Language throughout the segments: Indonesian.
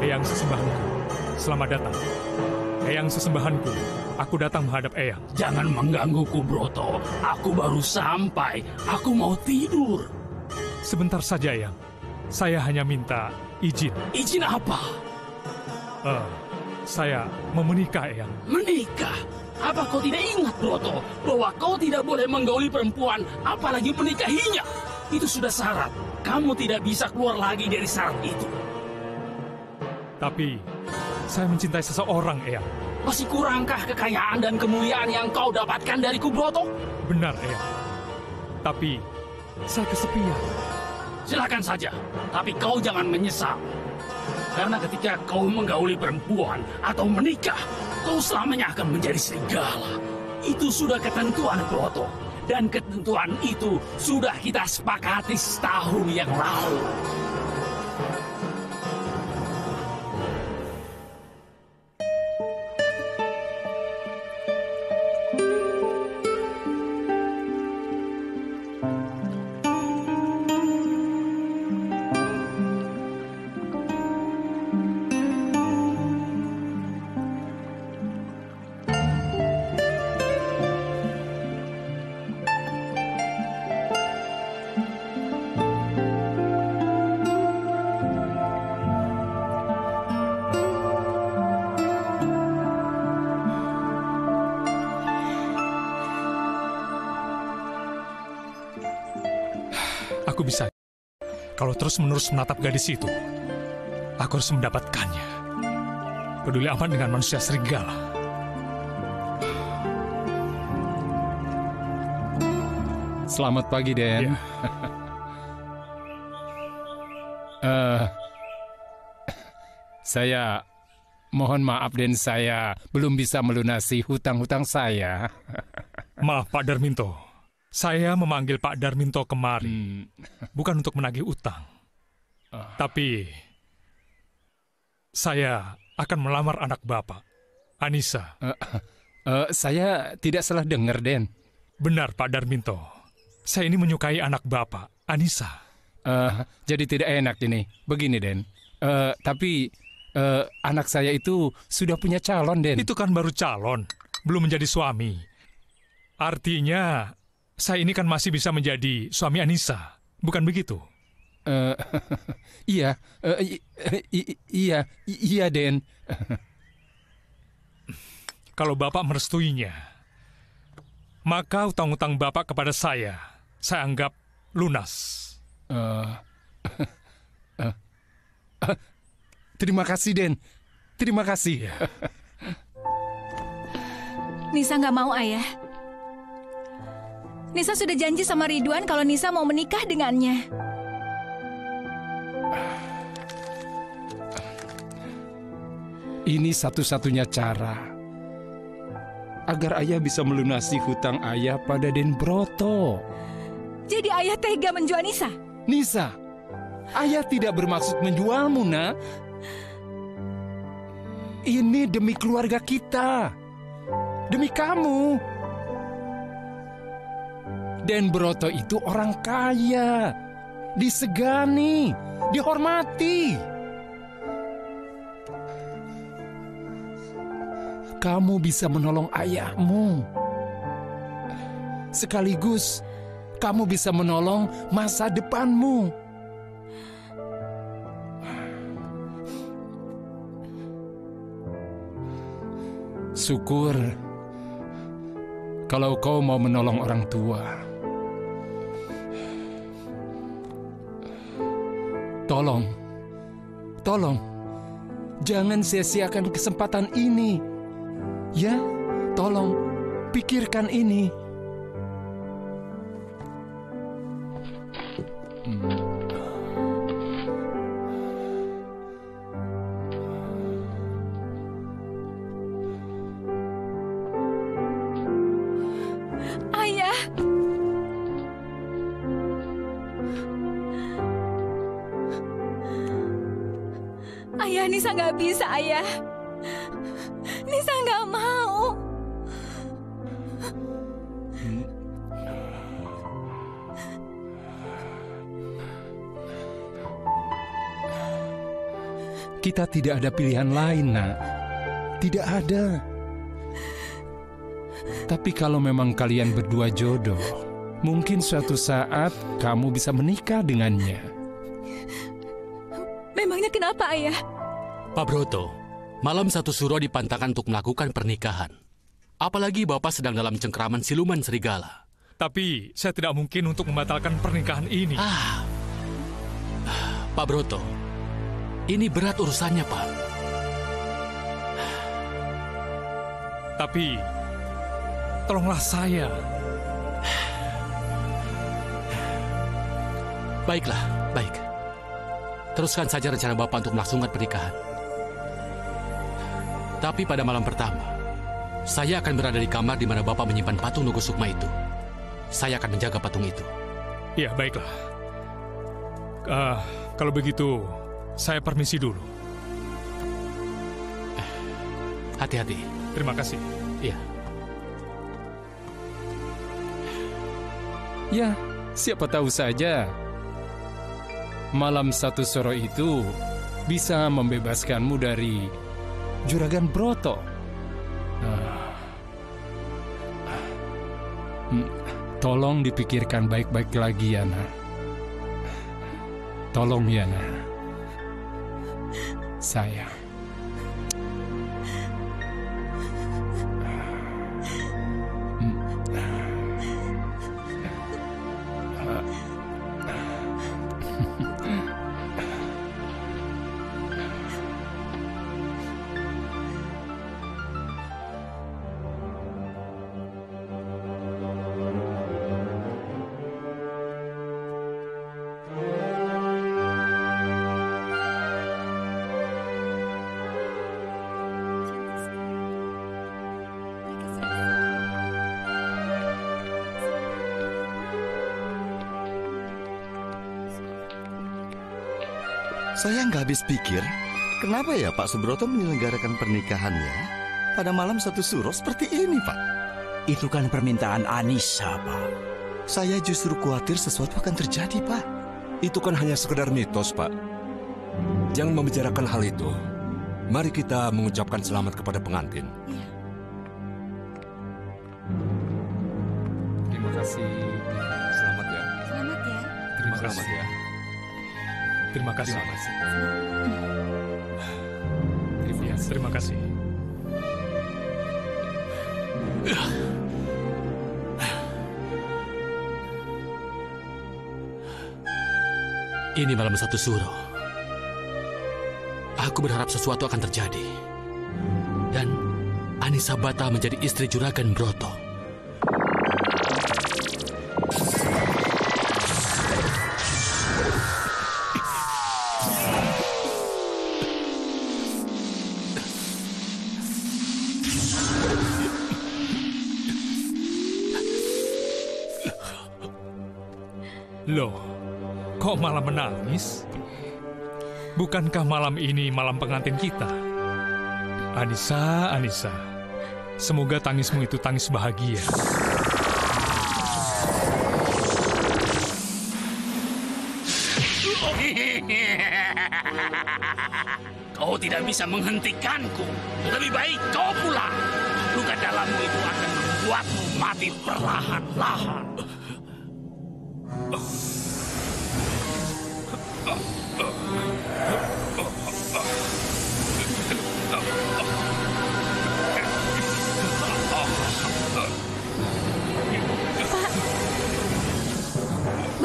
Eyang sesembahanku, selamat datang. Eyang sesembahanku, aku datang menghadap Eyang. Jangan menggangguku, Broto. Aku baru sampai. Aku mau tidur. Sebentar saja, Eyang. Saya hanya minta izin. Izin apa? Saya mau menikah, Eyang. Menikah? Apa kau tidak ingat, Broto, bahwa kau tidak boleh menggauli perempuan, apalagi menikahinya? Itu sudah syarat. Kamu tidak bisa keluar lagi dari syarat itu. Tapi, saya mencintai seseorang, Eyang. Masih kurangkah kekayaan dan kemuliaan yang kau dapatkan dariku, Broto? Benar, Eyang. Tapi, saya kesepian. Silakan saja, tapi kau jangan menyesal. Karena ketika kau menggauli perempuan atau menikah, kau selamanya akan menjadi serigala. Itu sudah ketentuan, Broto. Dan ketentuan itu sudah kita sepakati setahun yang lalu. Aku bisa. Kalau terus-menerus menatap gadis itu, aku harus mendapatkannya. Peduli amat dengan manusia serigala. Selamat pagi, Den. Saya mohon maaf, Den. Saya belum bisa melunasi hutang-hutang saya. Maaf, Pak Darminto. Saya memanggil Pak Darminto kemari, bukan untuk menagih utang. Tapi, saya akan melamar anak Bapak, Anissa. Saya tidak salah dengar, Den. Benar, Pak Darminto. Saya ini menyukai anak Bapak, Anissa. Jadi tidak enak ini. Begini, Den. Tapi, anak saya itu sudah punya calon, Den. Itu kan baru calon, belum menjadi suami. Artinya, saya ini kan masih bisa menjadi suami Anissa, bukan begitu? Iya, iya, Den. Kalau Bapak merestuinya, maka utang-utang Bapak kepada saya anggap lunas. Terima kasih, Den. Terima kasih. Nisa nggak mau, Ayah. Nisa sudah janji sama Ridwan kalau Nisa mau menikah dengannya. Ini satu-satunya cara agar ayah bisa melunasi hutang ayah pada Den Broto. Jadi ayah tega menjual Nisa? Nisa, ayah tidak bermaksud menjualmu, nak. Ini demi keluarga kita. Demi kamu. Den Broto itu orang kaya, disegani, dihormati. kamu bisa menolong ayahmu. Sekaligus, kamu bisa menolong masa depanmu. Syukur kalau kau mau menolong orang tua. Tolong, jangan sia-siakan kesempatan ini. Ya, tolong, pikirkan ini. Ayah. Ayah, Nisa nggak bisa, Ayah. Nisa nggak mau. Kita tidak ada pilihan lain, Nak. Tidak ada. Tapi kalau memang kalian berdua jodoh, mungkin suatu saat kamu bisa menikah dengannya. Memangnya kenapa, Ayah? Pak Broto, malam satu suro dipantangkan untuk melakukan pernikahan. Apalagi Bapak sedang dalam cengkraman siluman serigala. Tapi saya tidak mungkin untuk membatalkan pernikahan ini. Pak Broto, ini berat urusannya, Pak. Tapi, tolonglah saya. Baiklah, baik. Teruskan saja rencana Bapak untuk melangsungkan pernikahan. Tapi pada malam pertama, saya akan berada di kamar di mana Bapak menyimpan patung Nugu Sukma itu. Saya akan menjaga patung itu. Ya, baiklah. Kalau begitu, saya permisi dulu. Hati-hati. Terima kasih. Iya. Ya, siapa tahu saja malam satu suro itu bisa membebaskanmu dari Juragan Broto. Tolong dipikirkan baik-baik lagi, Yana. Tolong, Yana. Sayang. Saya nggak habis pikir, kenapa ya Pak Subroto menyelenggarakan pernikahannya pada malam satu suro seperti ini, Pak? Itu kan permintaan Anissa, Pak. Saya justru khawatir sesuatu akan terjadi, Pak. Itu kan hanya sekedar mitos, Pak. Jangan membicarakan hal itu. Mari kita mengucapkan selamat kepada pengantin. Terima kasih. Selamat ya. Selamat ya. Terima kasih ya. Terima kasih. Terima kasih. Ini malam satu suro. Aku berharap sesuatu akan terjadi. Dan Anissa Bata menjadi istri Juragan Broto. Loh, kok malah menangis? Bukankah malam ini malam pengantin kita? Anissa, semoga tangismu itu tangis bahagia. Kau tidak bisa menghentikanku. Lebih baik kau pulang. Luka dalammu itu akan membuatmu mati perlahan-lahan.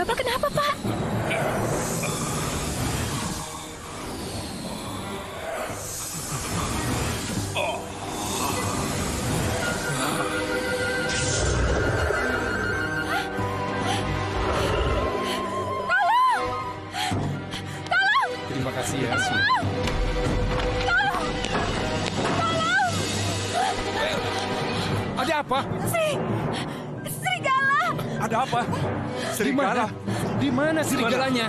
Bapak kenapa, Pak? Terima kasih ya, Su. Ada apa? Serigala! Ada apa? Serigala? Di mana serigalanya?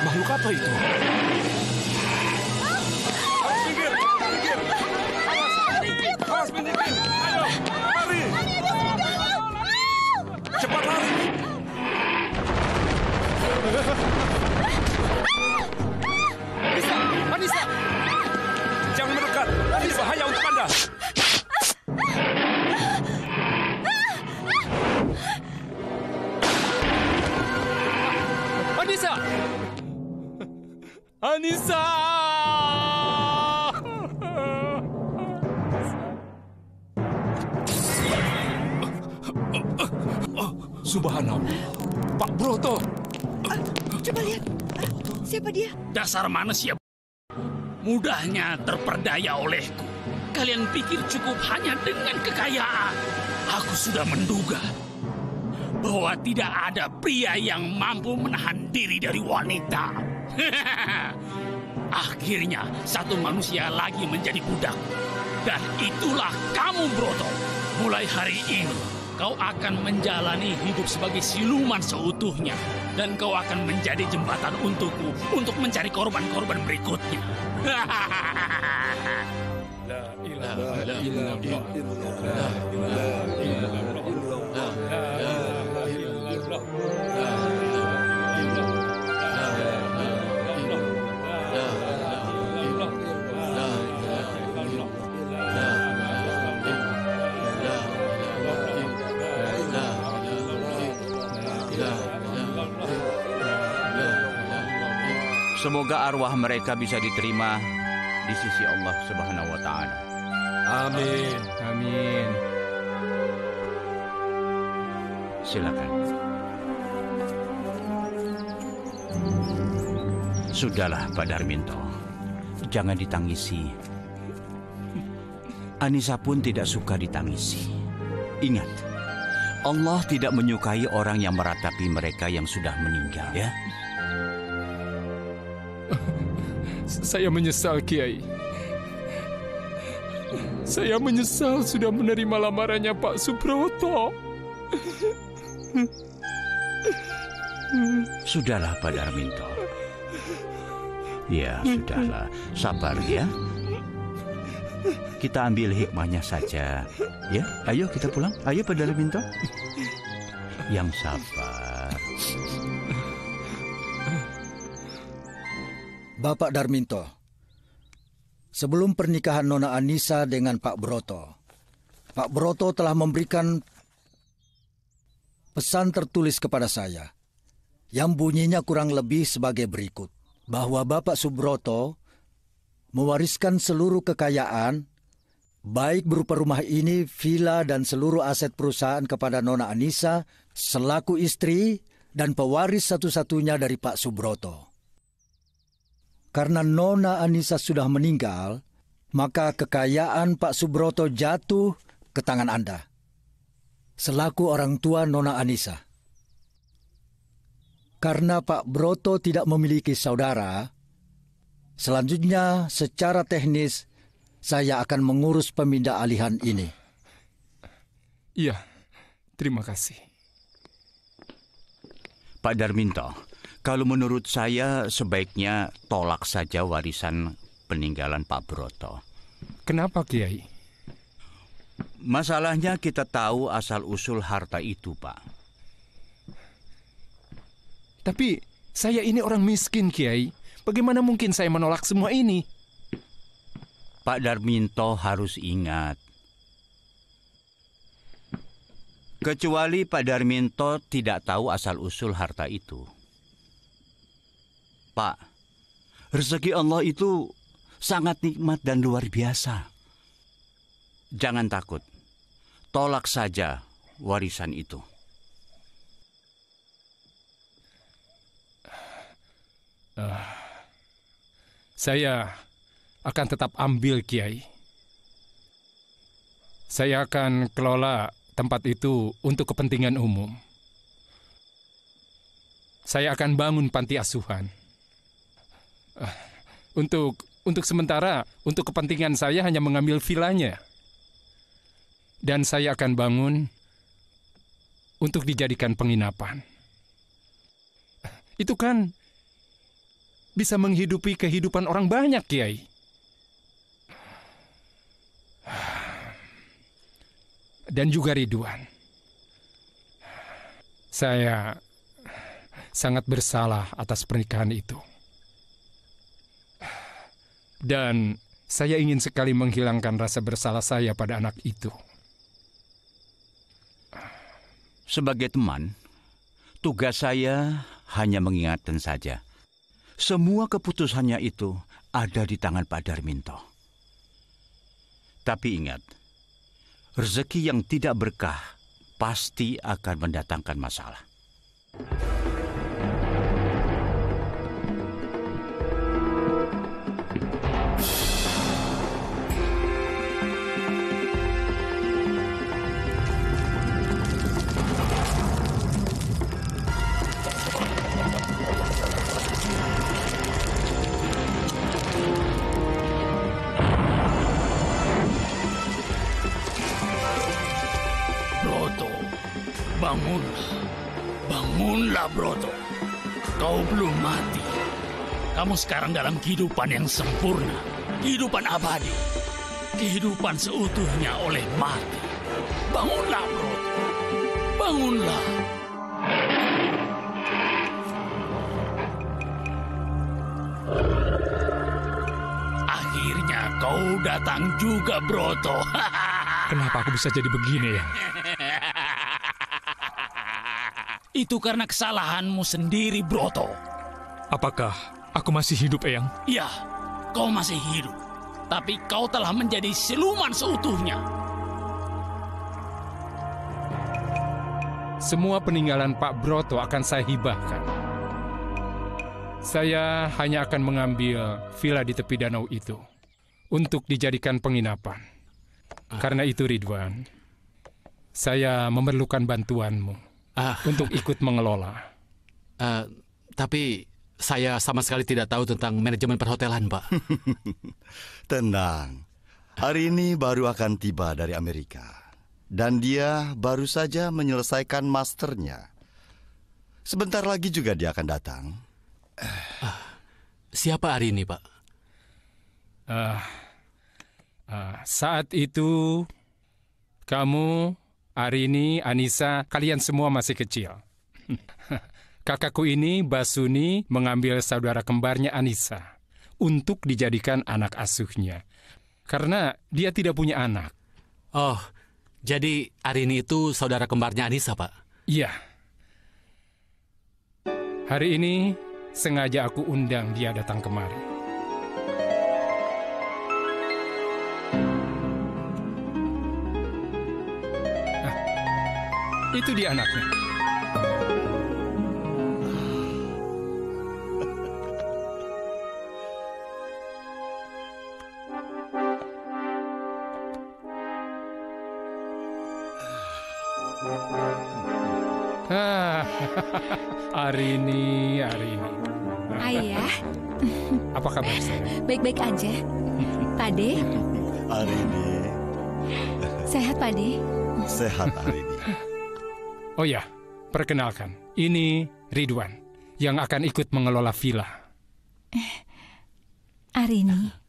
Makhluk apa itu? Minggir! Minggir! Awas, minggir! Ayo, lari! Cepat lari! Anissa! Jangan mendekat! Ini bahaya untuk Anda! Anissa! Anissa! Subhanallah! Pak Broto! Coba lihat. Siapa dia? Dasar manusia mudahnya terperdaya olehku. Kalian pikir cukup hanya dengan kekayaan? Aku sudah menduga bahwa tidak ada pria yang mampu menahan diri dari wanita. Akhirnya satu manusia lagi menjadi budak. Dan itulah kamu, Broto. Mulai hari ini kau akan menjalani hidup sebagai siluman seutuhnya. Dan kau akan menjadi jembatan untukku untuk mencari korban-korban berikutnya. Semoga arwah mereka bisa diterima di sisi Allah Subhanahu wa Ta'ala. Amin. Amin. Silakan. Sudahlah, Pak Darminto. Jangan ditangisi. Anissa pun tidak suka ditangisi. Ingat, Allah tidak menyukai orang yang meratapi mereka yang sudah meninggal, ya. Saya menyesal, Kiai. Saya menyesal sudah menerima lamarannya Pak Subroto. Sudahlah, Pak Darminto. Ya, sudahlah. Sabar, ya. Kita ambil hikmahnya saja. Ya, ayo kita pulang. Ayo, Pak Darminto. Yang sabar. Bapak Darminto, sebelum pernikahan Nona Anissa dengan Pak Broto telah memberikan pesan tertulis kepada saya yang bunyinya kurang lebih sebagai berikut, bahwa Bapak Subroto mewariskan seluruh kekayaan, baik berupa rumah ini, villa, dan seluruh aset perusahaan kepada Nona Anissa selaku istri dan pewaris satu-satunya dari Pak Subroto. Karena Nona Anissa sudah meninggal, maka kekayaan Pak Subroto jatuh ke tangan Anda, selaku orang tua Nona Anissa. Karena Pak Broto tidak memiliki saudara, selanjutnya secara teknis saya akan mengurus pemindah alihan ini. Iya, terima kasih. Pak Darminto, kalau menurut saya sebaiknya tolak saja warisan peninggalan Pak Broto. Kenapa, Kiai? Masalahnya kita tahu asal-usul harta itu, Pak. Tapi saya ini orang miskin, Kiai. Bagaimana mungkin saya menolak semua ini? Pak Darminto harus ingat. Kecuali Pak Darminto tidak tahu asal-usul harta itu. Pak, rezeki Allah itu sangat nikmat dan luar biasa. Jangan takut. Tolak saja warisan itu. Saya akan tetap ambil, Kiai. Saya akan kelola tempat itu untuk kepentingan umum. Saya akan bangun panti asuhan. Untuk sementara, untuk kepentingan saya hanya mengambil vilanya. Dan saya akan bangun untuk dijadikan penginapan. Itu kan bisa menghidupi kehidupan orang banyak, Kiai. Dan juga Ridwan. Saya sangat bersalah atas pernikahan itu. Dan saya ingin sekali menghilangkan rasa bersalah saya pada anak itu. Sebagai teman, tugas saya hanya mengingatkan saja. Semua keputusannya itu ada di tangan Pak Darminto. Tapi ingat, rezeki yang tidak berkah pasti akan mendatangkan masalah. Bangunlah, Broto. Kau belum mati. Kamu sekarang dalam kehidupan yang sempurna. Kehidupan abadi. Kehidupan seutuhnya oleh mati. Bangunlah, Broto. Bangunlah. Akhirnya kau datang juga, Broto. Kenapa aku bisa jadi begini ya? Itu karena kesalahanmu sendiri, Broto. Apakah aku masih hidup, Eyang? Iya, kau masih hidup. Tapi kau telah menjadi siluman seutuhnya. Semua peninggalan Pak Broto akan saya hibahkan. Saya hanya akan mengambil villa di tepi danau itu untuk dijadikan penginapan. Karena itu, Ridwan, saya memerlukan bantuanmu untuk ikut mengelola. Tapi saya sama sekali tidak tahu tentang manajemen perhotelan, Pak. Tenang, hari ini baru akan tiba dari Amerika. Dan dia baru saja menyelesaikan masternya. Sebentar lagi juga dia akan datang. Siapa hari ini, Pak? Saat itu, kamu, Arini, Anissa, kalian semua masih kecil. Kakakku ini, Basuni, mengambil saudara kembarnya Anissa untuk dijadikan anak asuhnya. Karena dia tidak punya anak. Oh, jadi Arini itu saudara kembarnya Anissa, Pak? Iya. Hari ini sengaja aku undang dia datang kemari. Itu dia anaknya. Arini. Ayah, Apa kabar saya? baik-baik aja. Pade, Arini, sehat Pade? sehat Arini. Oh ya, perkenalkan. Ini Ridwan yang akan ikut mengelola villa. Arini.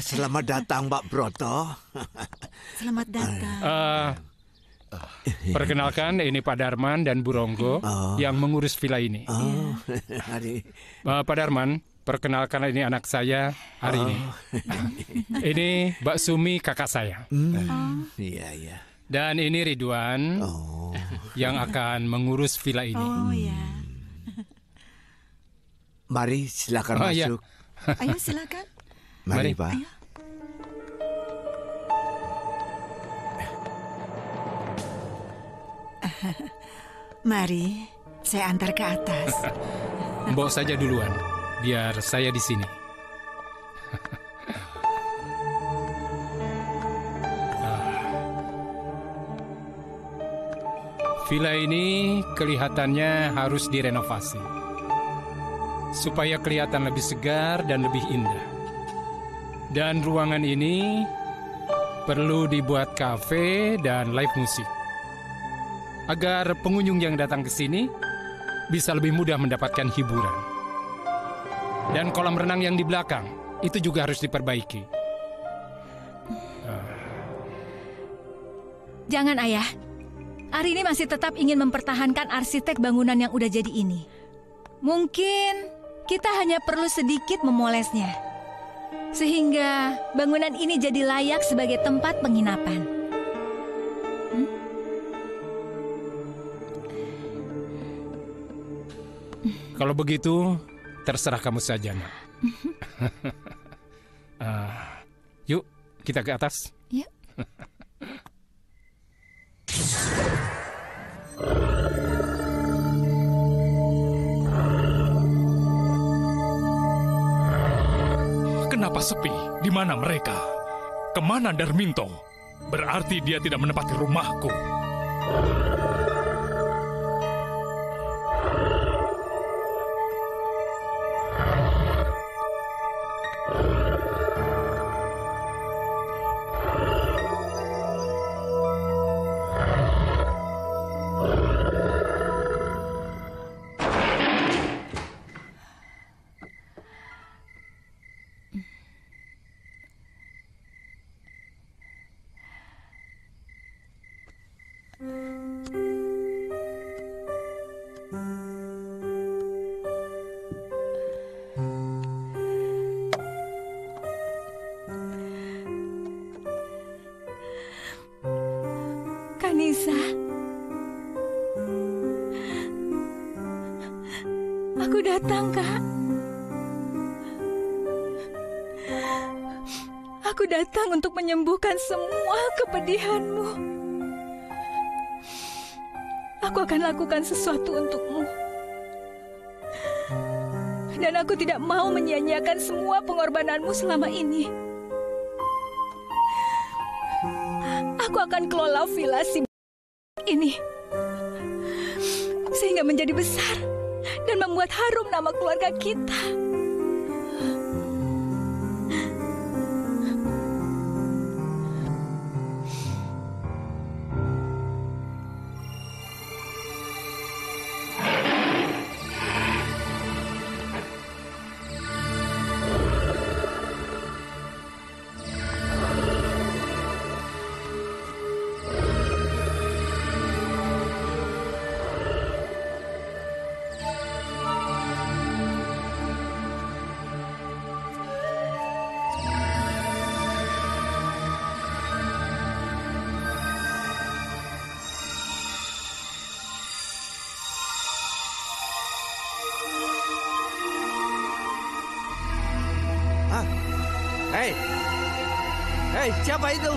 Selamat datang, Mbak Broto. Selamat datang. Perkenalkan, ini Pak Darman dan Bu Ronggo yang mengurus villa ini. Pak Darman, perkenalkan ini anak saya, Arini. Ini Mbak Sumi, kakak saya. Iya. Dan ini Ridwan yang akan mengurus villa ini. Oh ya. Mari silakan masuk. Iya. Ayo silakan. Mari Pak. Ayo. Mari, saya antar ke atas. Mbok saja duluan, biar saya di sini. Villa ini kelihatannya harus direnovasi supaya kelihatan lebih segar dan lebih indah. Dan ruangan ini perlu dibuat kafe dan live musik agar pengunjung yang datang ke sini bisa lebih mudah mendapatkan hiburan. Dan kolam renang yang di belakang itu juga harus diperbaiki. Jangan, Ayah. Arini masih tetap ingin mempertahankan arsitek bangunan yang udah jadi ini. Mungkin kita hanya perlu sedikit memolesnya, sehingga bangunan ini jadi layak sebagai tempat penginapan. Kalau begitu, terserah kamu saja, Nak. Yuk, kita ke atas. Yuk. Kenapa sepi? Di mana mereka? Kemana Darminto? Berarti dia tidak menempati rumahku. Nisa, aku datang, Kak. Aku datang untuk menyembuhkan semua kepedihanmu. Aku akan lakukan sesuatu untukmu. Dan aku tidak mau menyia-nyiakan semua pengorbananmu selama ini. Aku akan kelola villa si ini sehingga menjadi besar dan membuat harum nama keluarga kita. Hei, siapa itu?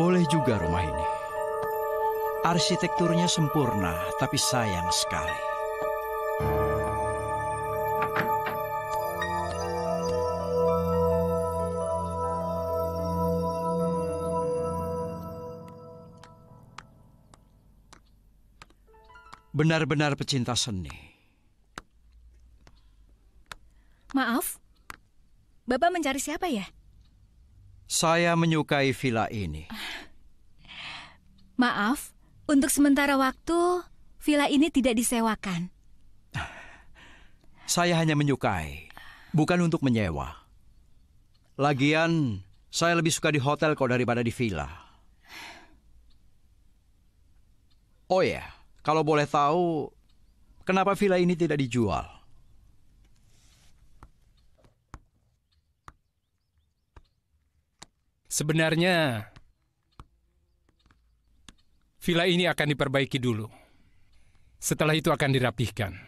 Boleh juga rumah ini. Arsitekturnya sempurna, tapi sayang sekali. Benar-benar pecinta seni. Maaf, Bapak mencari siapa ya? Saya menyukai villa ini. Maaf, untuk sementara waktu, villa ini tidak disewakan. Saya hanya menyukai, bukan untuk menyewa. Lagian, saya lebih suka di hotel kok daripada di villa. Oh ya, kalau boleh tahu, kenapa villa ini tidak dijual? Sebenarnya, villa ini akan diperbaiki dulu. Setelah itu akan dirapihkan.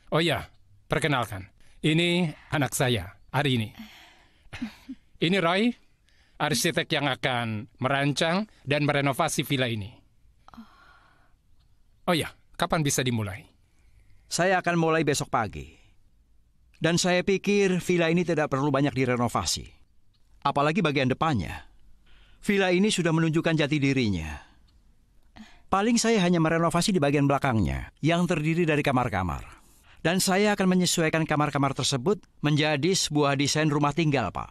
Oh ya, perkenalkan. Ini anak saya, Arini. Ini Roy, arsitek yang akan merancang dan merenovasi villa ini. Oh ya, kapan bisa dimulai? Saya akan mulai besok pagi. Dan saya pikir villa ini tidak perlu banyak direnovasi. Apalagi bagian depannya. Villa ini sudah menunjukkan jati dirinya. Paling saya hanya merenovasi di bagian belakangnya, yang terdiri dari kamar-kamar. Dan saya akan menyesuaikan kamar-kamar tersebut menjadi sebuah desain rumah tinggal, Pak.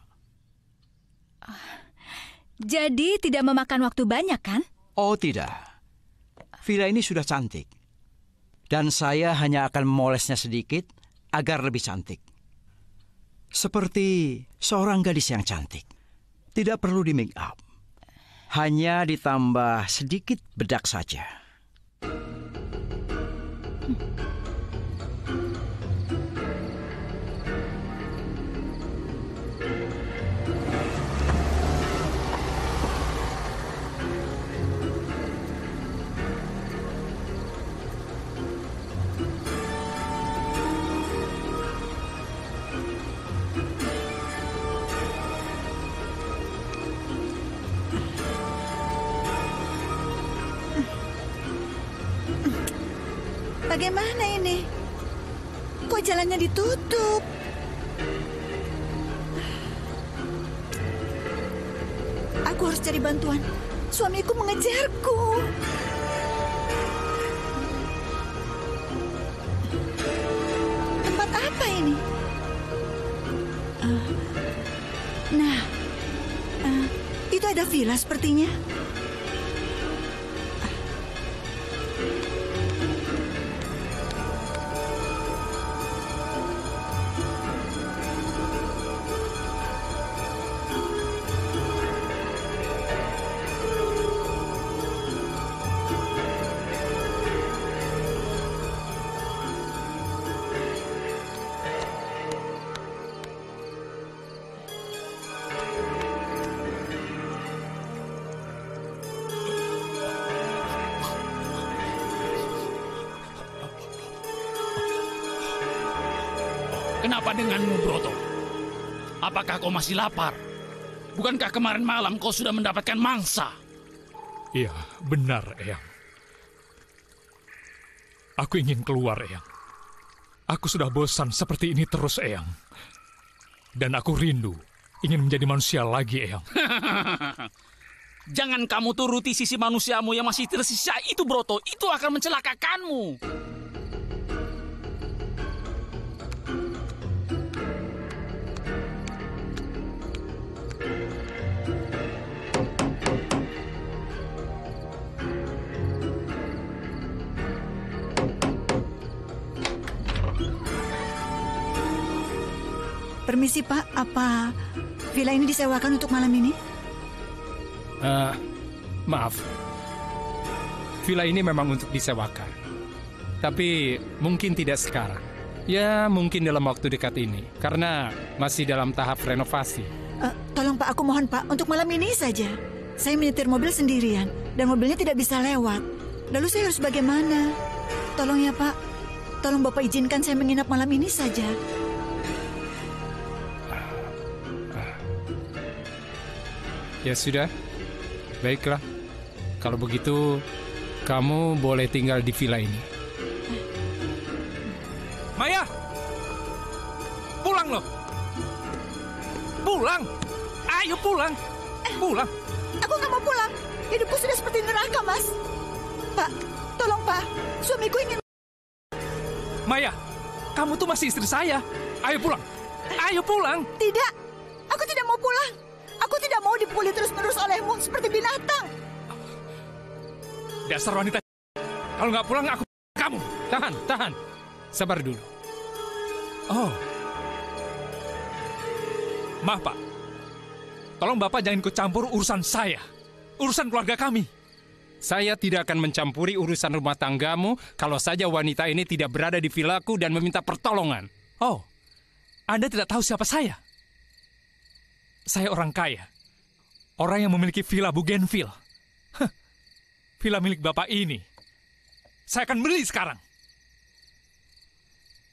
Jadi tidak memakan waktu banyak, kan? Oh, tidak. Villa ini sudah cantik. Dan saya hanya akan memolesnya sedikit agar lebih cantik. Seperti seorang gadis yang cantik. Tidak perlu di make up. Hanya ditambah sedikit bedak saja. Bagaimana ini? Kok jalannya ditutup? Aku harus cari bantuan. Suamiku mengejarku. Tempat apa ini? Itu ada villa sepertinya. Kenapa denganmu, Broto? Apakah kau masih lapar? Bukankah kemarin malam kau sudah mendapatkan mangsa? Iya, benar, Eyang. Aku ingin keluar, Eyang. Aku sudah bosan seperti ini terus, Eyang. Dan aku rindu ingin menjadi manusia lagi, Eyang. Jangan kamu turuti sisi manusiamu yang masih tersisa itu, Broto. Itu akan mencelakakanmu. Permisi, Pak. Apa villa ini disewakan untuk malam ini? Maaf. Villa ini memang untuk disewakan. Tapi mungkin tidak sekarang. Ya, mungkin dalam waktu dekat ini. Karena masih dalam tahap renovasi. Tolong, Pak. Aku mohon, Pak. Untuk malam ini saja. Saya menyetir mobil sendirian. Dan mobilnya tidak bisa lewat. Lalu saya harus bagaimana? Tolong ya, Pak. Tolong Bapak izinkan saya menginap malam ini saja. Ya sudah, Baiklah, kalau begitu kamu boleh tinggal di villa ini. Maya! Pulang loh! Pulang! Ayo pulang! Pulang! Aku nggak mau pulang. Hidupku sudah seperti neraka, Mas. Pak, tolong Pak. Suamiku ingin... Maya, kamu tuh masih istri saya. Ayo pulang! Ayo pulang! Tidak, aku tidak mau pulang. Aku tidak mau dipukuli terus-menerus olehmu seperti binatang. Dasar wanita. Kalau nggak pulang, aku... Kamu! Tahan. Sabar dulu. Oh. Maaf, Pak. Tolong Bapak jangan ikut campur urusan saya. Urusan keluarga kami. Saya tidak akan mencampuri urusan rumah tanggamu kalau saja wanita ini tidak berada di villaku dan meminta pertolongan. Oh, Anda tidak tahu siapa saya? Saya orang kaya. Orang yang memiliki villa Bougainville. Villa milik Bapak ini. Saya akan beli sekarang.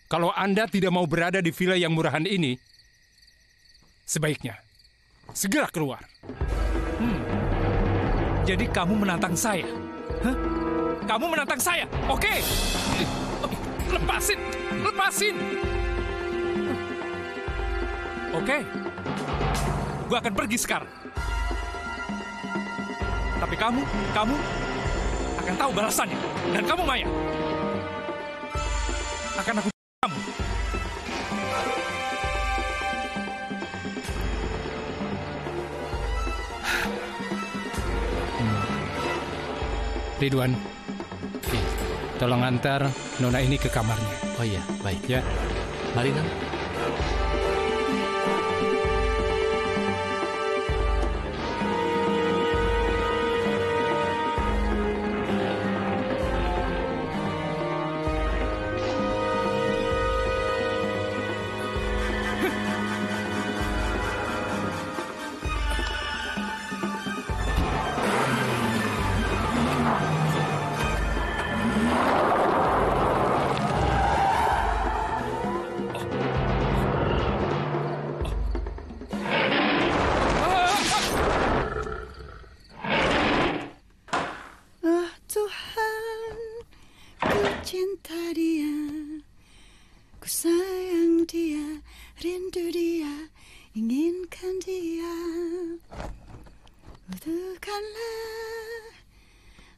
Kalau Anda tidak mau berada di villa yang murahan ini, sebaiknya segera keluar. Jadi kamu menantang saya? Hah? Kamu menantang saya? Oke. Lepasin. Oke. Gue akan pergi sekarang. Tapi kamu akan tahu balasannya. Dan kamu, Maya, akan aku kamu. Ridwan, tolong antar Nona ini ke kamarnya. Oh iya, baik. Ya. Mari, Nona.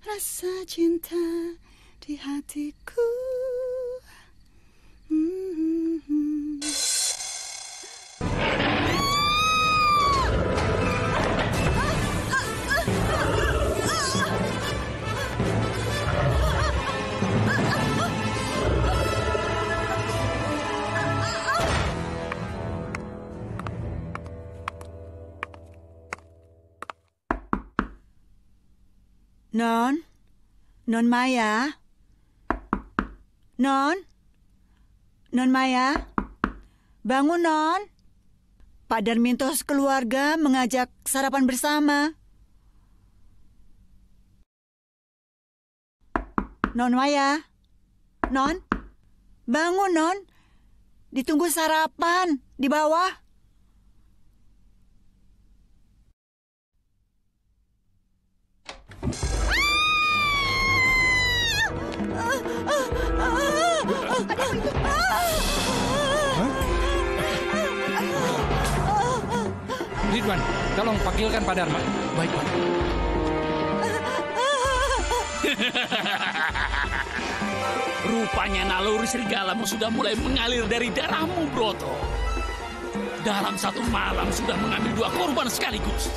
Rasa cinta di hatiku. Non Maya? Non Maya? Bangun, Non. Pak Darminto keluarga mengajak sarapan bersama. Non Maya? Non? Bangun, Non. Ditunggu sarapan di bawah. Ridwan, tolong panggilkan Pak Dharma. Baik, Pak. Rupanya naluri serigalamu sudah mulai mengalir dari darahmu, Broto. Dalam satu malam sudah mengambil 2 korban sekaligus.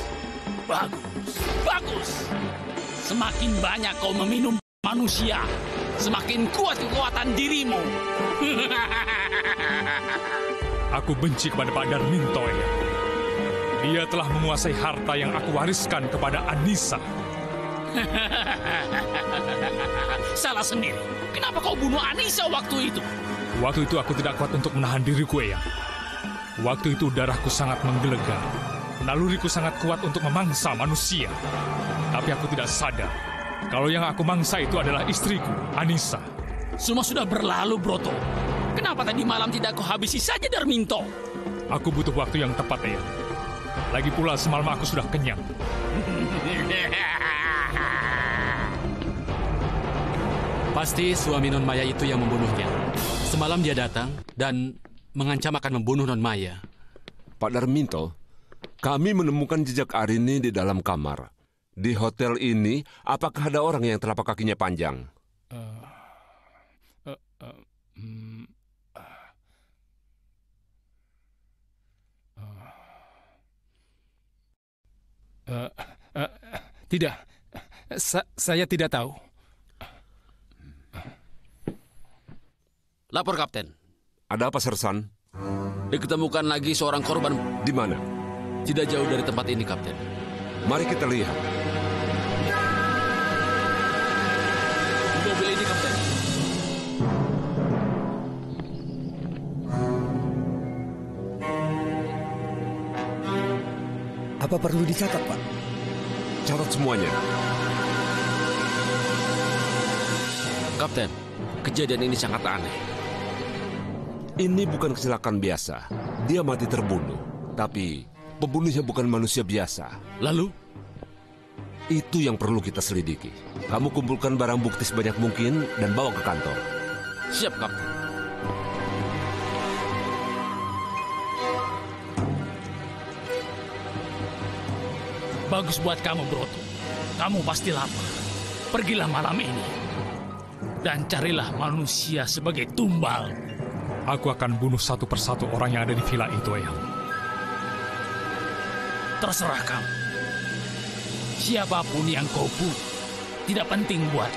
Bagus. Semakin banyak kau meminum manusia, semakin kuat kekuatan dirimu. Aku benci kepada Pak Darminto ya. Dia telah menguasai harta yang aku wariskan kepada Anissa. Salah sendiri. Kenapa kau bunuh Anissa waktu itu? Waktu itu aku tidak kuat untuk menahan diriku, Eyang. Waktu itu darahku sangat menggelegar. Naluriku sangat kuat untuk memangsa manusia. Tapi aku tidak sadar kalau yang aku mangsa itu adalah istriku, Anissa. Semua sudah berlalu, Broto. Kenapa tadi malam tidak kau habisi saja Darminto? Aku butuh waktu yang tepat, Eyang. Lagi pula semalam aku sudah kenyang. Pasti suami Non Maya itu yang membunuhnya. Semalam dia datang dan mengancam akan membunuh Non Maya. Pak Darminto, kami menemukan jejak Arini di dalam kamar. Di hotel ini, apakah ada orang yang telapak kakinya panjang? Tidak, saya tidak tahu. Lapor, Kapten. Ada apa, Sersan? Diketemukan lagi seorang korban. Di mana? Tidak jauh dari tempat ini, Kapten. Mari kita lihat. Di mobil ini, Kapten. Apa perlu dicatat, Pak? Catat semuanya. Kapten, kejadian ini sangat aneh. Ini bukan kecelakaan biasa. Dia mati terbunuh. Tapi pembunuhnya bukan manusia biasa. Lalu? Itu yang perlu kita selidiki. Kamu kumpulkan barang bukti sebanyak mungkin dan bawa ke kantor. Siap, Kapten. Bagus buat kamu, Broto. Kamu pasti lapar. Pergilah malam ini. Dan carilah manusia sebagai tumbal. Aku akan bunuh satu persatu orang yang ada di villa itu, Eyang. Terserah kamu. Siapapun yang kau bunuh, tidak penting buat.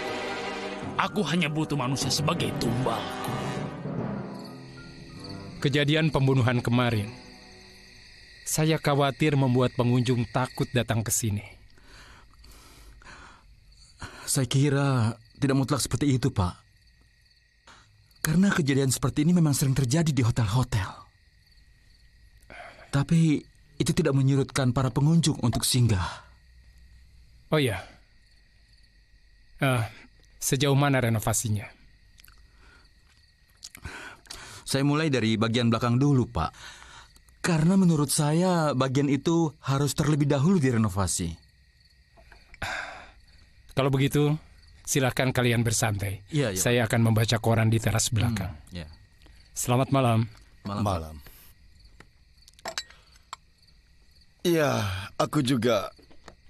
Aku hanya butuh manusia sebagai tumbal. Kejadian pembunuhan kemarin, saya khawatir membuat pengunjung takut datang ke sini. Saya kira tidak mutlak seperti itu, Pak. Karena kejadian seperti ini memang sering terjadi di hotel-hotel. Tapi itu tidak menyurutkan para pengunjung untuk singgah. Oh ya, sejauh mana renovasinya? Saya mulai dari bagian belakang dulu, Pak. Karena menurut saya bagian itu harus terlebih dahulu direnovasi. Kalau begitu, silakan kalian bersantai. Iya. Saya akan membaca koran di teras belakang. Ya. Selamat malam. Malam. Iya, aku juga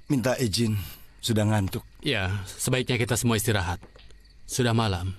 minta izin. Sudah ngantuk. Ya, sebaiknya kita semua istirahat. Sudah malam.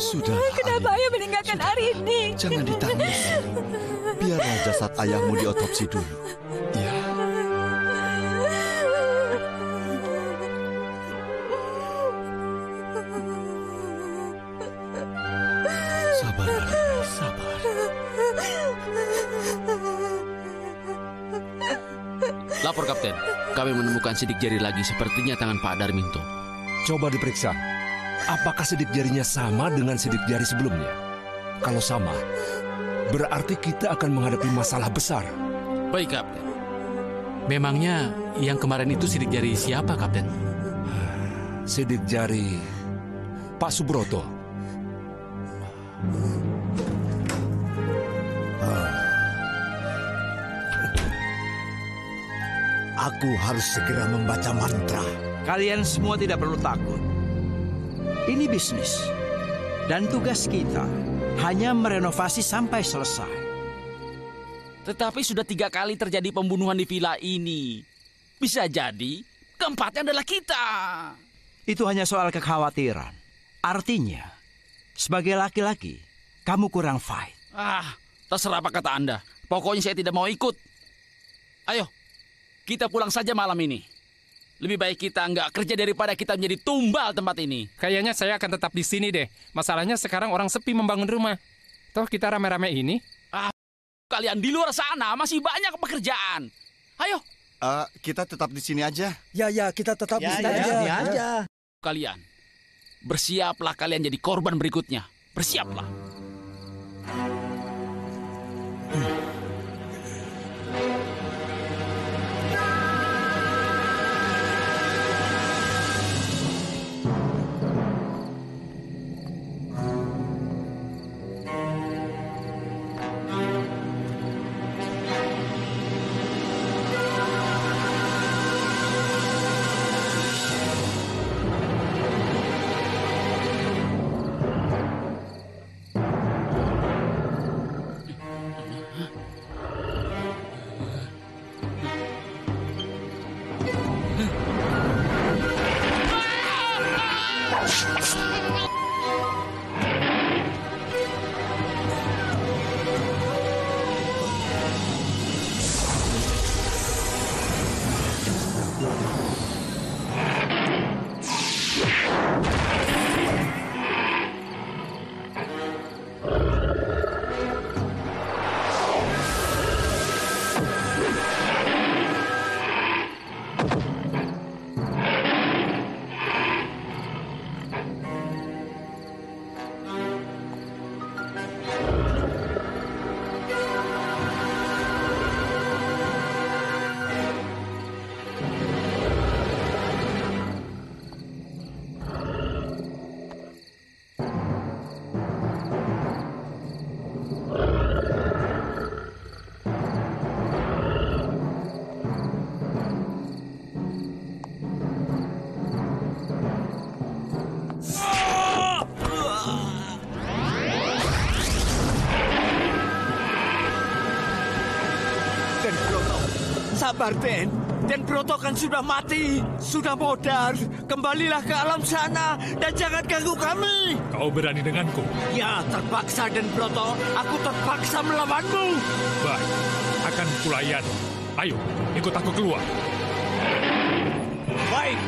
Sudah. Kenapa ayah meninggalkan Arini? Jangan ditangis. Biarlah jasad ayahmu diotopsi dulu. Ya. Sabar, sabar. Lapor, Kapten. Kami menemukan sidik jari lagi, sepertinya tangan Pak Darminto. Coba diperiksa. Apakah sidik jarinya sama dengan sidik jari sebelumnya? Kalau sama, berarti kita akan menghadapi masalah besar. Baik, Kapten. Memangnya yang kemarin itu sidik jari siapa, Kapten? Sidik jari Pak Subroto. Aku harus segera membaca mantra. Kalian semua tidak perlu takut. Ini bisnis. Dan tugas kita hanya merenovasi sampai selesai. Tetapi sudah 3 kali terjadi pembunuhan di villa ini. Bisa jadi keempatnya adalah kita. Itu hanya soal kekhawatiran. Artinya, sebagai laki-laki, kamu kurang fight. Terserah apa kata Anda. Pokoknya saya tidak mau ikut. Ayo, kita pulang saja malam ini. Lebih baik kita nggak kerja daripada kita menjadi tumbal tempat ini. Kayaknya saya akan tetap di sini deh. Masalahnya sekarang orang sepi membangun rumah. Toh kita rame-rame ini. Kalian di luar sana masih banyak pekerjaan. Ayo. Kita tetap di sini aja. Ya, kita tetap di sini aja. Kalian, bersiaplah kalian jadi korban berikutnya. Bersiaplah. Sabar, Den. Den Broto kan sudah mati, sudah modar. Kembalilah ke alam sana dan jangan ganggu kami. Kau berani denganku? Ya, terpaksa, Den Broto. Aku terpaksa melawanmu. Baik, akan kulayani. Ayo, ikut aku keluar. Baik.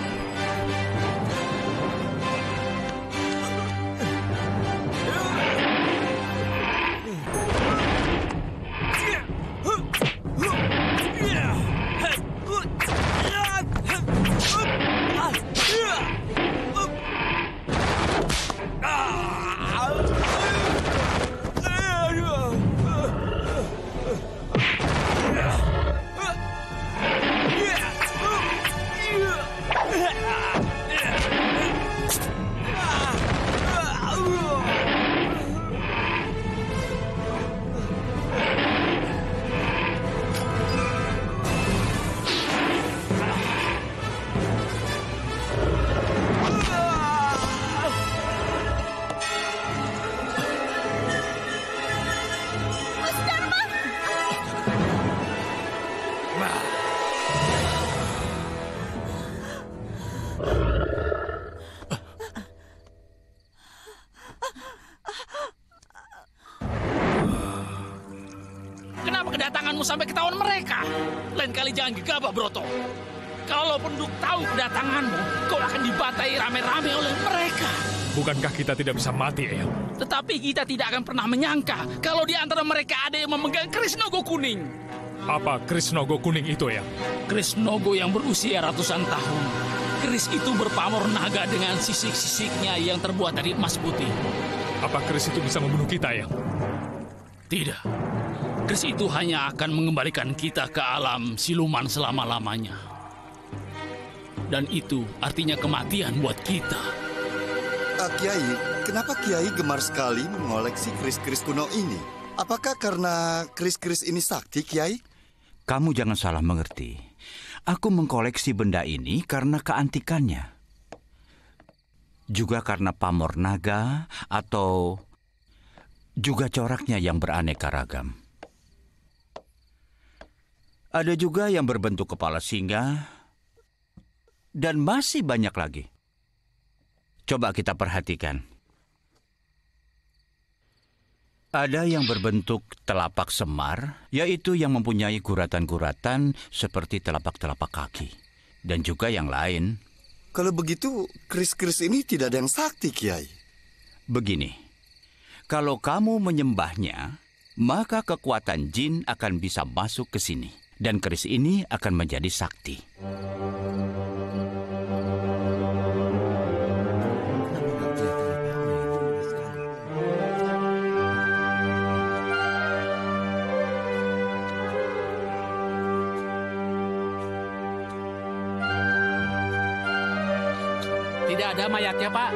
Kedatanganmu sampai ketahuan mereka. Lain kali jangan gegabah, Broto. Kalau penduduk tahu kedatanganmu, kau akan dibantai rame-rame oleh mereka. Bukankah kita tidak bisa mati, Eyang? Tetapi kita tidak akan pernah menyangka kalau di antara mereka ada yang memegang keris naga kuning. Apa keris Nogo kuning itu, Eyang? Keris Nogo yang berusia ratusan tahun. Keris itu berpamor naga dengan sisik-sisiknya yang terbuat dari emas putih. Apa keris itu bisa membunuh kita, Eyang? Tidak. Keris itu hanya akan mengembalikan kita ke alam siluman selama-lamanya. Dan itu artinya kematian buat kita. Kiai, kenapa Kiai gemar sekali mengoleksi keris-keris kuno ini? Apakah karena keris-keris ini sakti, Kiai? Kamu jangan salah mengerti. Aku mengkoleksi benda ini karena keantikannya. Juga karena pamor naga atau juga coraknya yang beraneka ragam. Ada juga yang berbentuk kepala singa dan masih banyak lagi. Coba kita perhatikan. Ada yang berbentuk telapak semar, yaitu yang mempunyai guratan-guratan seperti telapak-telapak kaki. Dan juga yang lain. Kalau begitu, keris-keris ini tidak ada yang sakti, Kiai. Begini, kalau kamu menyembahnya, maka kekuatan jin akan bisa masuk ke sini. Dan keris ini akan menjadi sakti. Tidak ada mayatnya, Pak.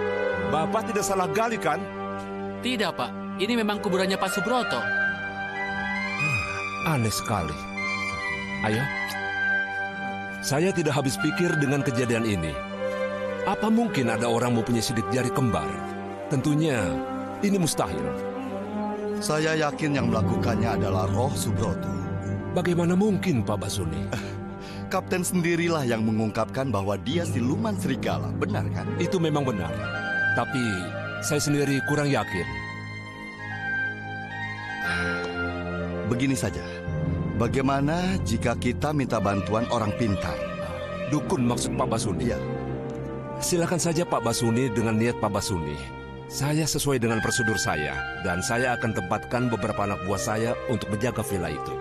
Bapak tidak salah gali, kan? Tidak, Pak. Ini memang kuburannya Pak Subroto. Aneh sekali. Ayo. Saya tidak habis pikir dengan kejadian ini. Apa mungkin ada orang mempunyai sidik jari kembar? Tentunya ini mustahil. Saya yakin yang melakukannya adalah roh Subroto. Bagaimana mungkin, Pak Basuni? Kapten sendirilah yang mengungkapkan bahwa dia siluman serigala, benar kan? Itu memang benar. Tapi saya sendiri kurang yakin. Begini saja. Bagaimana jika kita minta bantuan orang pintar? Dukun maksud Pak Basuni? Iya. Silakan saja Pak Basuni dengan niat Pak Basuni. Saya sesuai dengan prosedur saya. Dan saya akan tempatkan beberapa anak buah saya untuk menjaga villa itu.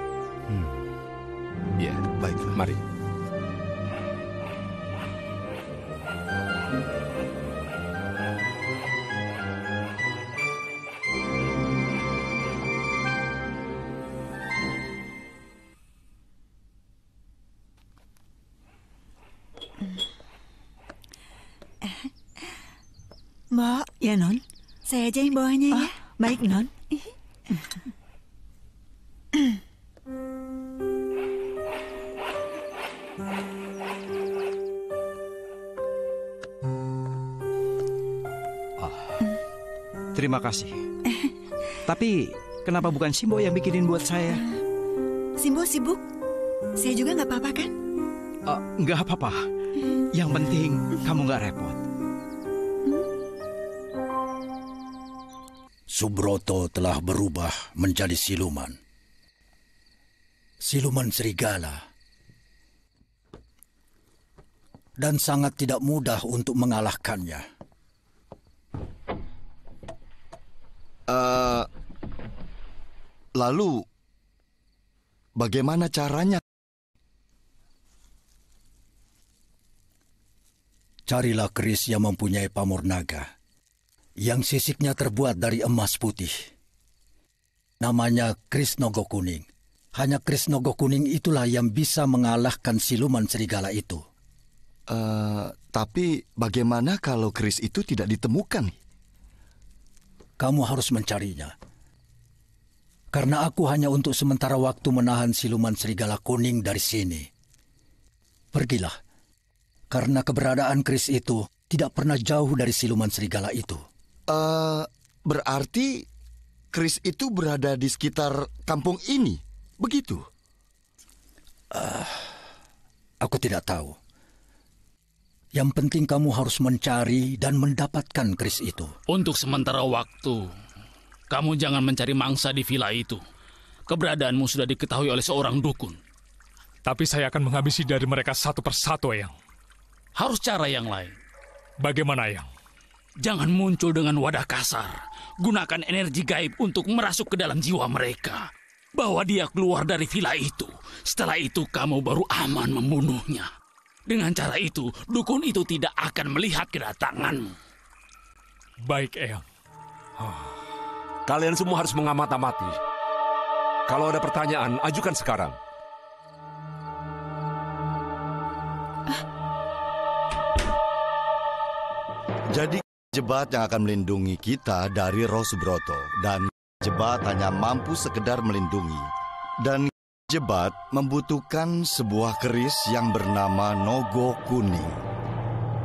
Ya, baiklah. Mari. Mbak, ya Non, saya aja yang bawanya ya. Baik Non. Terima kasih. Tapi kenapa bukan Simbo yang bikinin buat saya? Simbo sibuk? Saya juga nggak apa-apa kan? Nggak apa-apa. Yang penting kamu nggak repot. Subroto telah berubah menjadi siluman. Siluman serigala. Dan sangat tidak mudah untuk mengalahkannya. Lalu, bagaimana caranya? Carilah keris yang mempunyai pamor naga, yang sisiknya terbuat dari emas putih. Namanya keris Nogo kuning. Hanya keris Nogo kuning itulah yang bisa mengalahkan siluman serigala itu. Tapi bagaimana kalau keris itu tidak ditemukan? Kamu harus mencarinya. Karena aku hanya untuk sementara waktu menahan siluman serigala kuning dari sini. Pergilah. Karena keberadaan keris itu tidak pernah jauh dari siluman serigala itu. Berarti keris itu berada di sekitar kampung ini, begitu? Aku tidak tahu. Yang penting kamu harus mencari dan mendapatkan keris itu. Untuk sementara waktu, kamu jangan mencari mangsa di villa itu. Keberadaanmu sudah diketahui oleh seorang dukun. Tapi saya akan menghabisi dari mereka satu persatu, Eyang. Harus cara yang lain. Bagaimana, Eyang? Jangan muncul dengan wadah kasar. Gunakan energi gaib untuk merasuk ke dalam jiwa mereka. Bawa dia keluar dari villa itu. Setelah itu kamu baru aman membunuhnya. Dengan cara itu, dukun itu tidak akan melihat kedatanganmu. Baik, Eyang. Kalian semua harus mengamat-amati. Kalau ada pertanyaan, ajukan sekarang. Jadi Jebat yang akan melindungi kita dari Roh Subroto, dan Jebat hanya mampu sekedar melindungi. Dan Jebat membutuhkan sebuah keris yang bernama Nogo Kuning.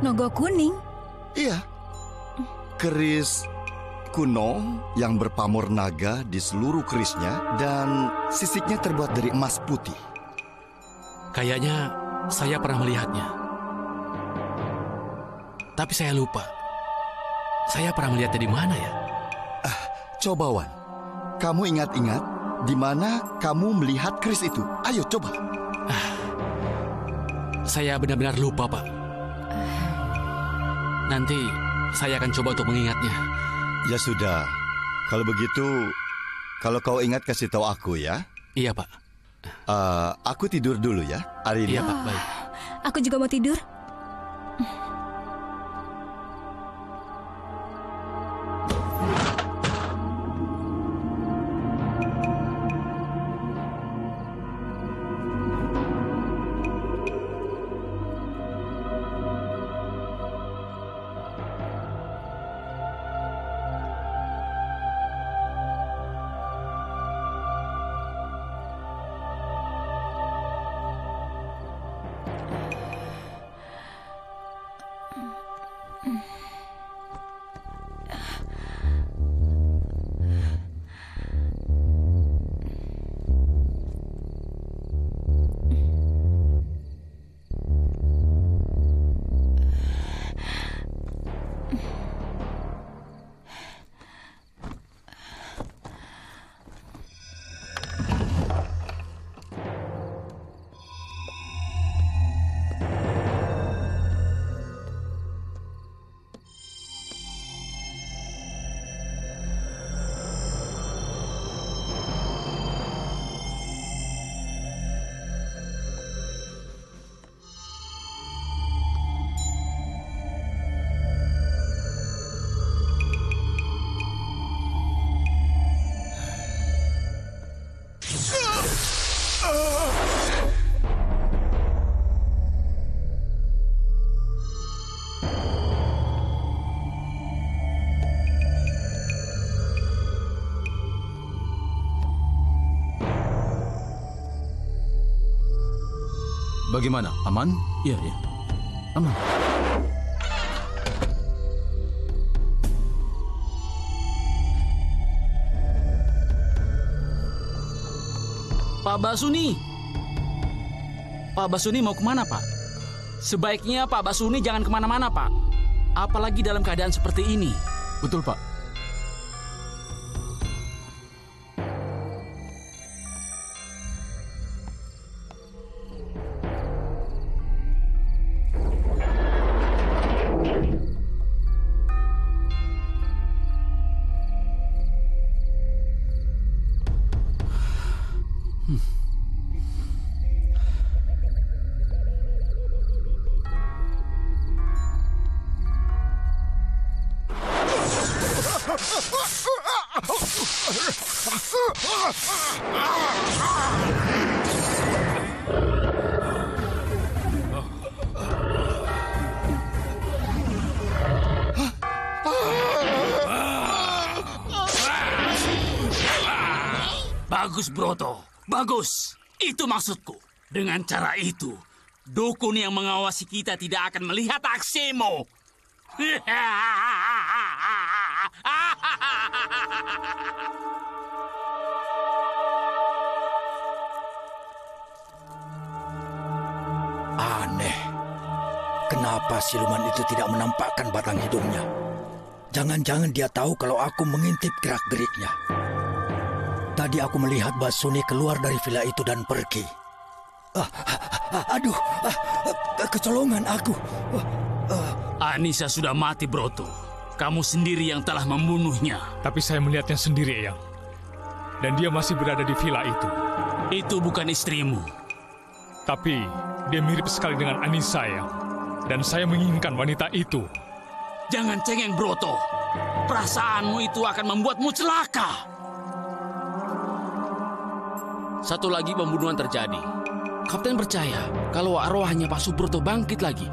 Nogo Kuning? Iya. Keris kuno yang berpamor naga di seluruh kerisnya dan sisiknya terbuat dari emas putih. Kayaknya saya pernah melihatnya. Tapi saya lupa. Saya pernah melihatnya di mana ya? Coba, Wan. Kamu ingat-ingat di mana kamu melihat keris itu? Ayo, coba. Saya benar-benar lupa, Pak. Nanti saya akan coba untuk mengingatnya. Ya sudah. Kalau begitu, kalau kau ingat kasih tahu aku ya. Iya, Pak. Aku tidur dulu ya hari ini. Iya, Pak. Baik. Aku juga mau tidur. Bagaimana? Aman? Iya, ya. Aman. Pak Basuni! Pak Basuni mau kemana, Pak? Sebaiknya Pak Basuni jangan kemana-mana, Pak. Apalagi dalam keadaan seperti ini. Betul, Pak. Bagus, Broto. Bagus. Itu maksudku. Dengan cara itu, dukun yang mengawasi kita tidak akan melihat aksimu. Aneh. Kenapa siluman itu tidak menampakkan batang hidungnya? Jangan-jangan dia tahu kalau aku mengintip gerak-geriknya. Tadi aku melihat Basuni keluar dari villa itu dan pergi. Aduh, kecolongan aku. Anissa sudah mati, Broto. Kamu sendiri yang telah membunuhnya. Tapi saya melihatnya sendiri, Eyang. Dan dia masih berada di villa itu. Itu bukan istrimu. Tapi dia mirip sekali dengan Anissa ya. Dan saya menginginkan wanita itu. Jangan cengeng, Broto. Perasaanmu itu akan membuatmu celaka. Satu lagi pembunuhan terjadi. Kapten percaya kalau arwahnya Pak Subroto bangkit lagi.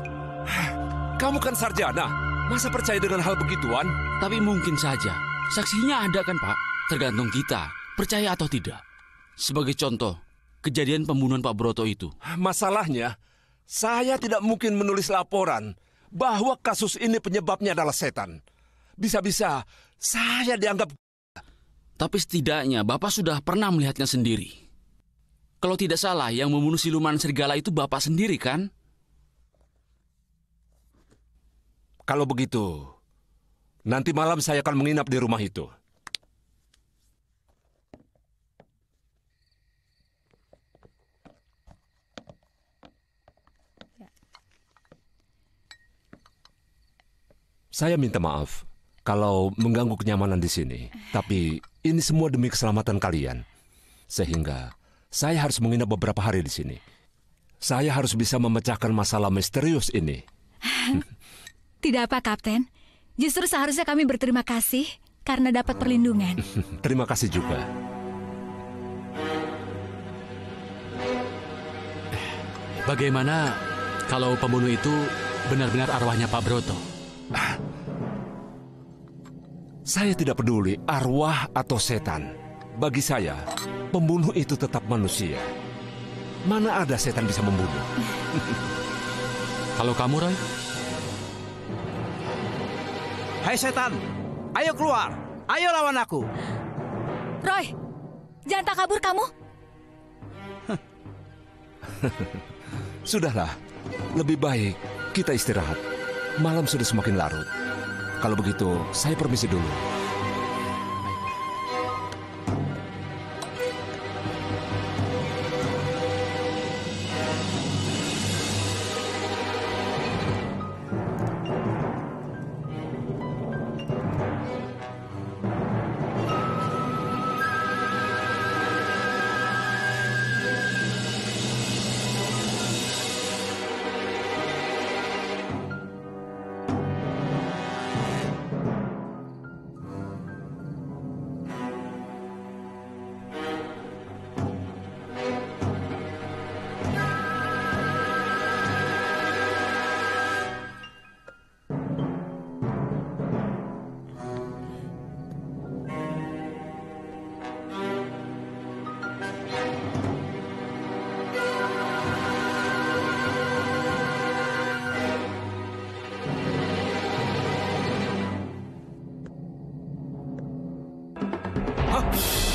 Kamu kan sarjana. Masa percaya dengan hal begituan? Tapi mungkin saja. Saksinya ada kan, Pak? Tergantung kita. Percaya atau tidak. Sebagai contoh, kejadian pembunuhan Pak Broto itu. Masalahnya, saya tidak mungkin menulis laporan bahwa kasus ini penyebabnya adalah setan. Bisa-bisa saya dianggap... Tapi setidaknya Bapak sudah pernah melihatnya sendiri. Kalau tidak salah, yang membunuh siluman serigala itu Bapak sendiri kan? Kalau begitu, nanti malam saya akan menginap di rumah itu. Saya minta maaf kalau mengganggu kenyamanan di sini. Tapi ini semua demi keselamatan kalian. Sehingga saya harus menginap beberapa hari di sini. Saya harus bisa memecahkan masalah misterius ini. Tidak apa, Kapten. Justru seharusnya kami berterima kasih karena dapat perlindungan. Terima kasih juga. Bagaimana kalau pembunuh itu benar-benar arwahnya Pak Broto? Saya tidak peduli arwah atau setan. Bagi saya, pembunuh itu tetap manusia. Mana ada setan bisa membunuh? Kalau kamu, Roy? Hai setan, ayo keluar. Ayo lawan aku. Roy, jangan tak kabur kamu. Sudahlah, lebih baik kita istirahat. Malam sudah semakin larut. Kalau begitu, saya permisi dulu.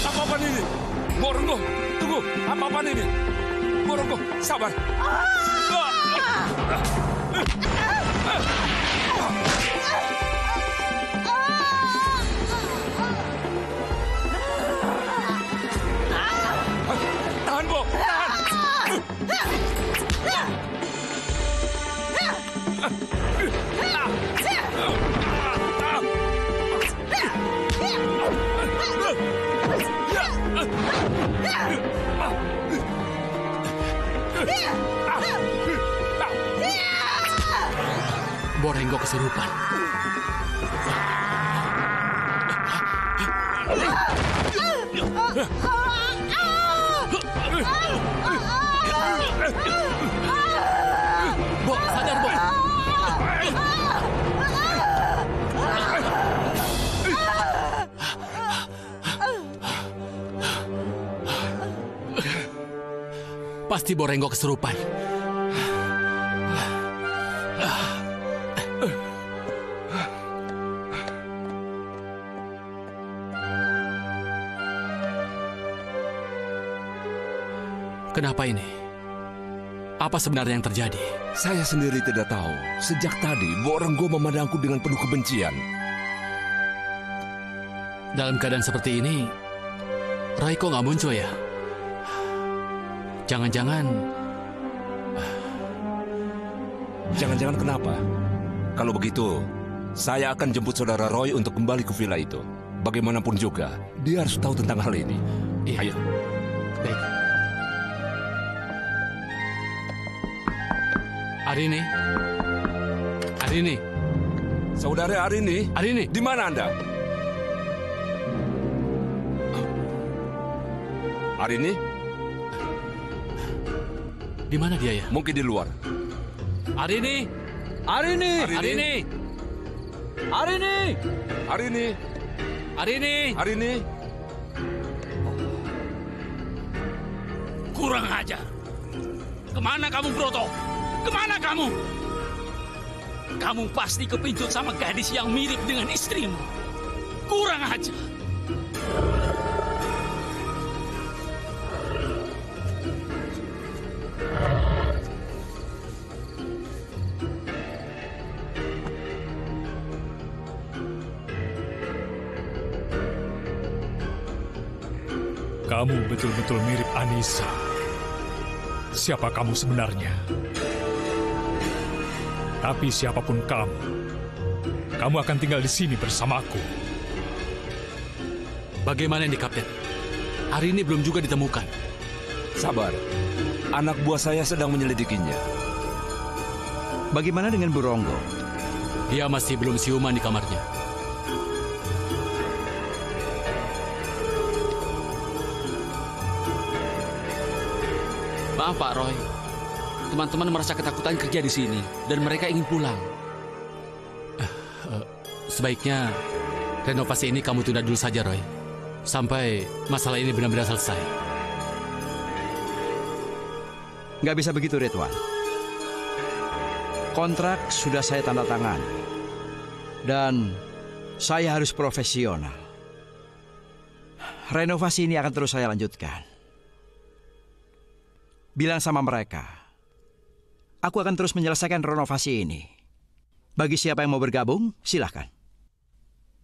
Apa-apaan ini? Boronggo, tunggu. Apa-apaan ini? Boronggo, sabar. Tahan, Bo. Borenggo kesurupan. Bo, sadar, Bo. Pasti Borenggo kesurupan. Kenapa ini? Apa sebenarnya yang terjadi? Saya sendiri tidak tahu. Sejak tadi, Boronggo memandangku dengan penuh kebencian. Dalam keadaan seperti ini, Roy kok nggak muncul ya? Jangan-jangan... Jangan-jangan kenapa? Kalau begitu, saya akan jemput saudara Roy untuk kembali ke villa itu. Bagaimanapun juga, dia harus tahu tentang hal ini. Iya. Ayo. Baik. Arini. Arini. Saudara Arini. Arini. Di mana Anda? Arini? Di mana dia ya? Mungkin di luar. Arini. Arini. Arini. Arini. Arini. Arini. Arini. Kurang ajar. Kemana kamu, Broto? Kemana kamu? Kamu pasti kepincut sama gadis yang mirip dengan istrimu. Kurang ajar. Kamu betul-betul mirip Anissa. Siapa kamu sebenarnya? Tapi siapapun kamu akan tinggal di sini bersamaku. Bagaimana ini, Kapten? Arini belum juga ditemukan. Sabar. Anak buah saya sedang menyelidikinya. Bagaimana dengan Bu Ronggo? Dia masih belum siuman di kamarnya. Maaf Pak Roy, teman-teman merasa ketakutan kerja di sini dan mereka ingin pulang. Sebaiknya renovasi ini kamu tunda dulu saja, Roy, sampai masalah ini benar-benar selesai. Nggak bisa begitu, Ridwan. Kontrak sudah saya tanda tangan dan saya harus profesional. Renovasi ini akan terus saya lanjutkan. Bilang sama mereka, aku akan terus menyelesaikan renovasi ini. Bagi siapa yang mau bergabung, silahkan.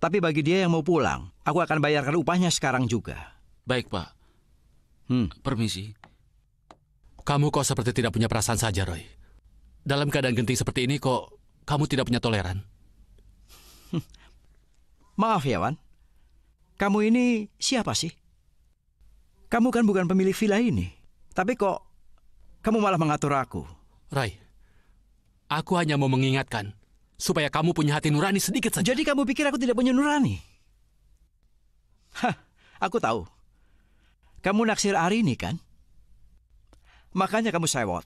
Tapi bagi dia yang mau pulang, aku akan bayarkan upahnya sekarang juga. Baik, Pak. Permisi. Kamu kok seperti tidak punya perasaan saja, Roy. Dalam keadaan genting seperti ini kok kamu tidak punya toleran? Maaf ya, Wan. Kamu ini siapa sih? Kamu kan bukan pemilik villa ini. Tapi kok kamu malah mengatur aku? Roy, aku hanya mau mengingatkan supaya kamu punya hati nurani sedikit saja. Jadi kamu pikir aku tidak punya nurani? Hah, aku tahu. Kamu naksir Arini kan? Makanya kamu sewot.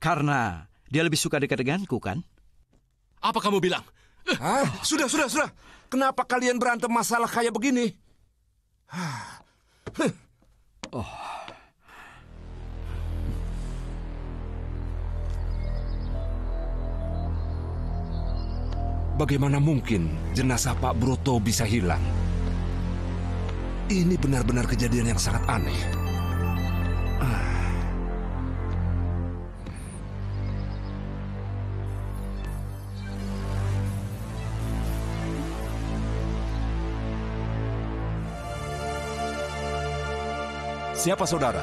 Karena dia lebih suka dekat denganku kan? Apa kamu bilang? Sudah. Kenapa kalian berantem masalah kayak begini? Bagaimana mungkin jenazah Pak Broto bisa hilang? Ini benar-benar kejadian yang sangat aneh. Siapa saudara?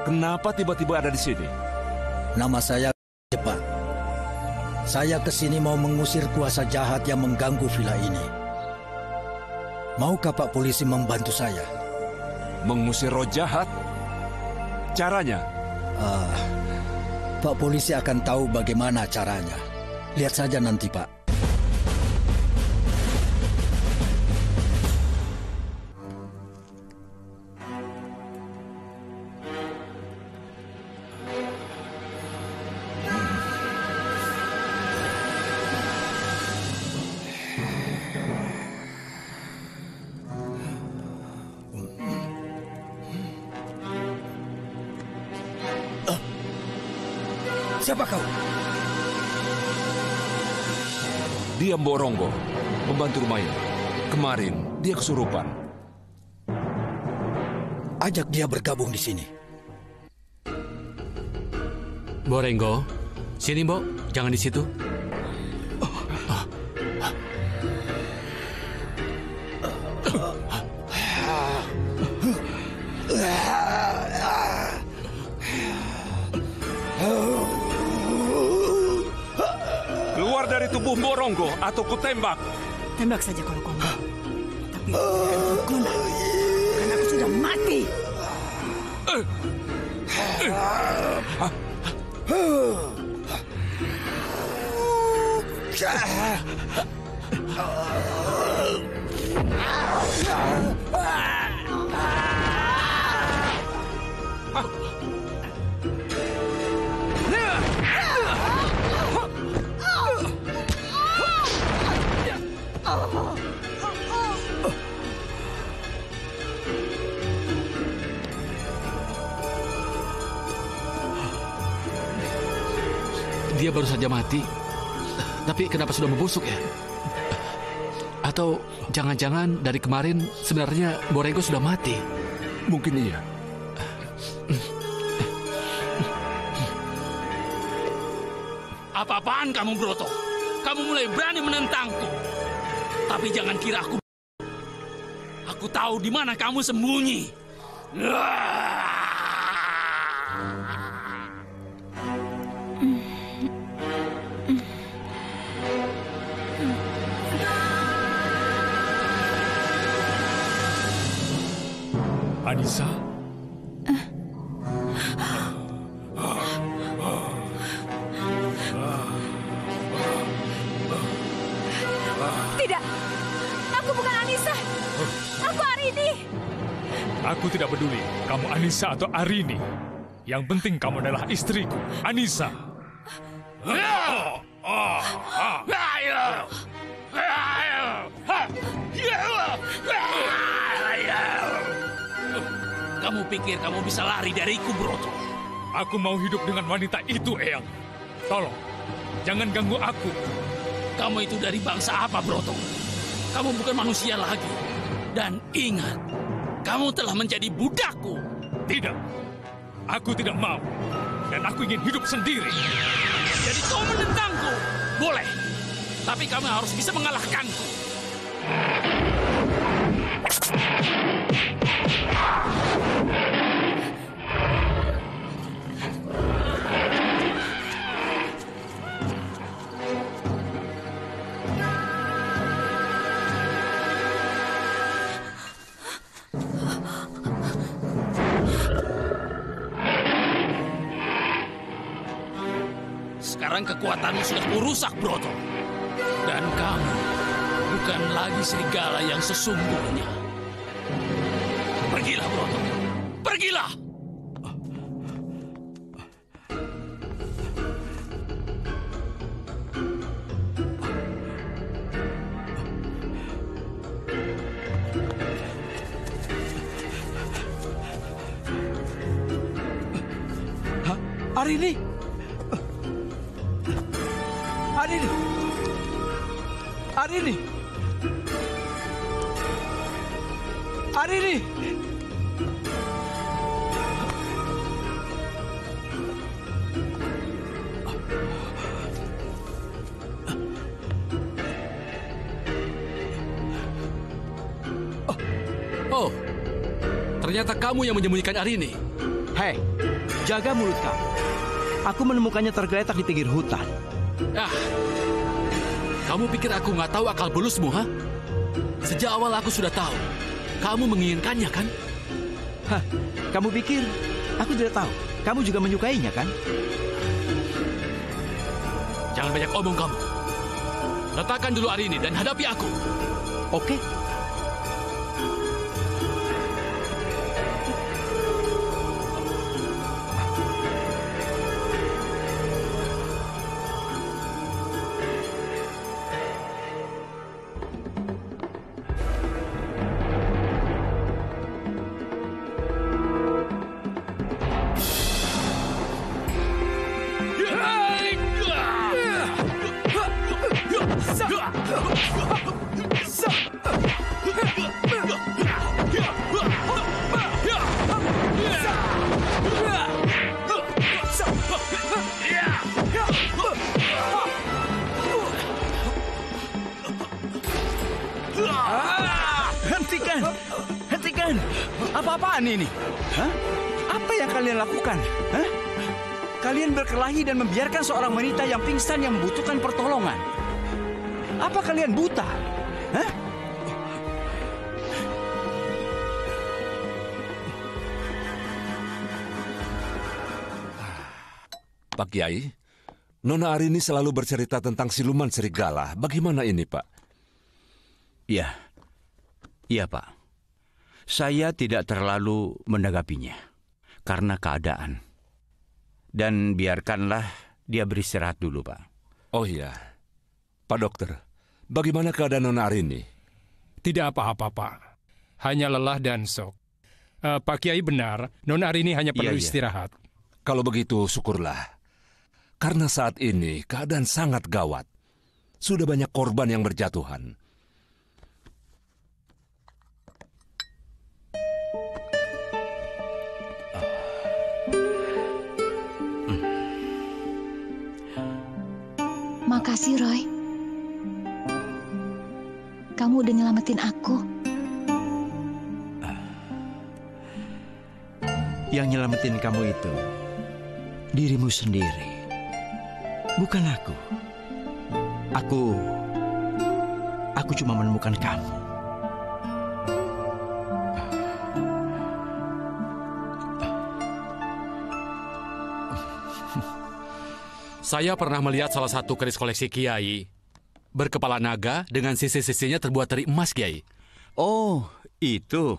Kenapa tiba-tiba ada di sini? Nama saya Cepat. Saya kesini mau mengusir kuasa jahat yang mengganggu villa ini. Maukah Pak Polisi membantu saya? Mengusir roh jahat? Caranya? Pak Polisi akan tahu bagaimana caranya. Lihat saja nanti, Pak. Siapa kau? Dia Mbok Ronggo, pembantu Rumaya. Kemarin dia kesurupan. Ajak dia bergabung di sini. Mbok Ronggo, sini Mbok, jangan di situ. Keluar dari tubuh Mbok Ronggo atau kutembak. Tembak saja kalau kau mau. Tapi Karena aku sudah mati. Dia baru saja mati. Tapi kenapa sudah membusuk ya? Atau jangan-jangan dari kemarin sebenarnya Borenggo sudah mati? Mungkin iya. Apa-apaan kamu, Broto? Kamu mulai berani menentangku. Tapi jangan kira aku tahu di mana kamu sembunyi. Anissa? Tidak, aku bukan Anissa. Aku Arini. Aku tidak peduli kamu Anissa atau Arini. Yang penting kamu adalah istriku, Anissa. Kamu pikir kamu bisa lari dariku, Broto? Aku mau hidup dengan wanita itu, Eyang. Tolong, jangan ganggu aku. Kamu itu dari bangsa apa, Broto? Kamu bukan manusia lagi. Dan ingat, kamu telah menjadi budakku. Tidak, aku tidak mau. Dan aku ingin hidup sendiri. Jadi kau menentangku? Boleh. Tapi kamu harus bisa mengalahkanku. Sekarang kekuatanmu sudah kurusak, Broto. Dan kamu bukan lagi serigala yang sesungguhnya. Pergilah, Broto. Pergilah! Arini! Arini! Arini! Arini! Oh, ternyata kamu yang menyembunyikan Arini. Hei, jaga mulut kamu. Aku menemukannya tergeletak di pinggir hutan. Kamu pikir aku nggak tahu akal bulusmu, ha? Sejak awal aku sudah tahu. Kamu menginginkannya, kan? Hah, kamu pikir aku tidak tahu? Kamu juga menyukainya, kan? Jangan banyak omong kamu. Letakkan dulu Arini dan hadapi aku. Oke. Hentikan! Apa-apaan ini? Hah? Apa yang kalian lakukan? Hah? Kalian berkelahi dan membiarkan seorang wanita yang pingsan yang membutuhkan pertolongan. Apa kalian buta? Hah? Pak Kiai, Nona Arini selalu bercerita tentang siluman serigala. Bagaimana ini, Pak? Iya, Pak. Saya tidak terlalu menanggapinya karena keadaan. Dan biarkanlah dia beristirahat dulu, Pak. Oh iya. Pak Dokter, bagaimana keadaan Nona Arini? Tidak apa-apa, Pak. Hanya lelah dan shock. Pak Kiai benar, Nona Arini hanya perlu istirahat. Kalau begitu, syukurlah. Karena saat ini keadaan sangat gawat. Sudah banyak korban yang berjatuhan. Makasih, Roy. Kamu udah nyelamatin aku. Yang nyelamatin kamu itu dirimu sendiri. Bukan aku. Aku cuma menemukan kamu. Saya pernah melihat salah satu keris koleksi Kiai berkepala naga dengan sisi-sisinya terbuat dari emas, Kiai. Oh, itu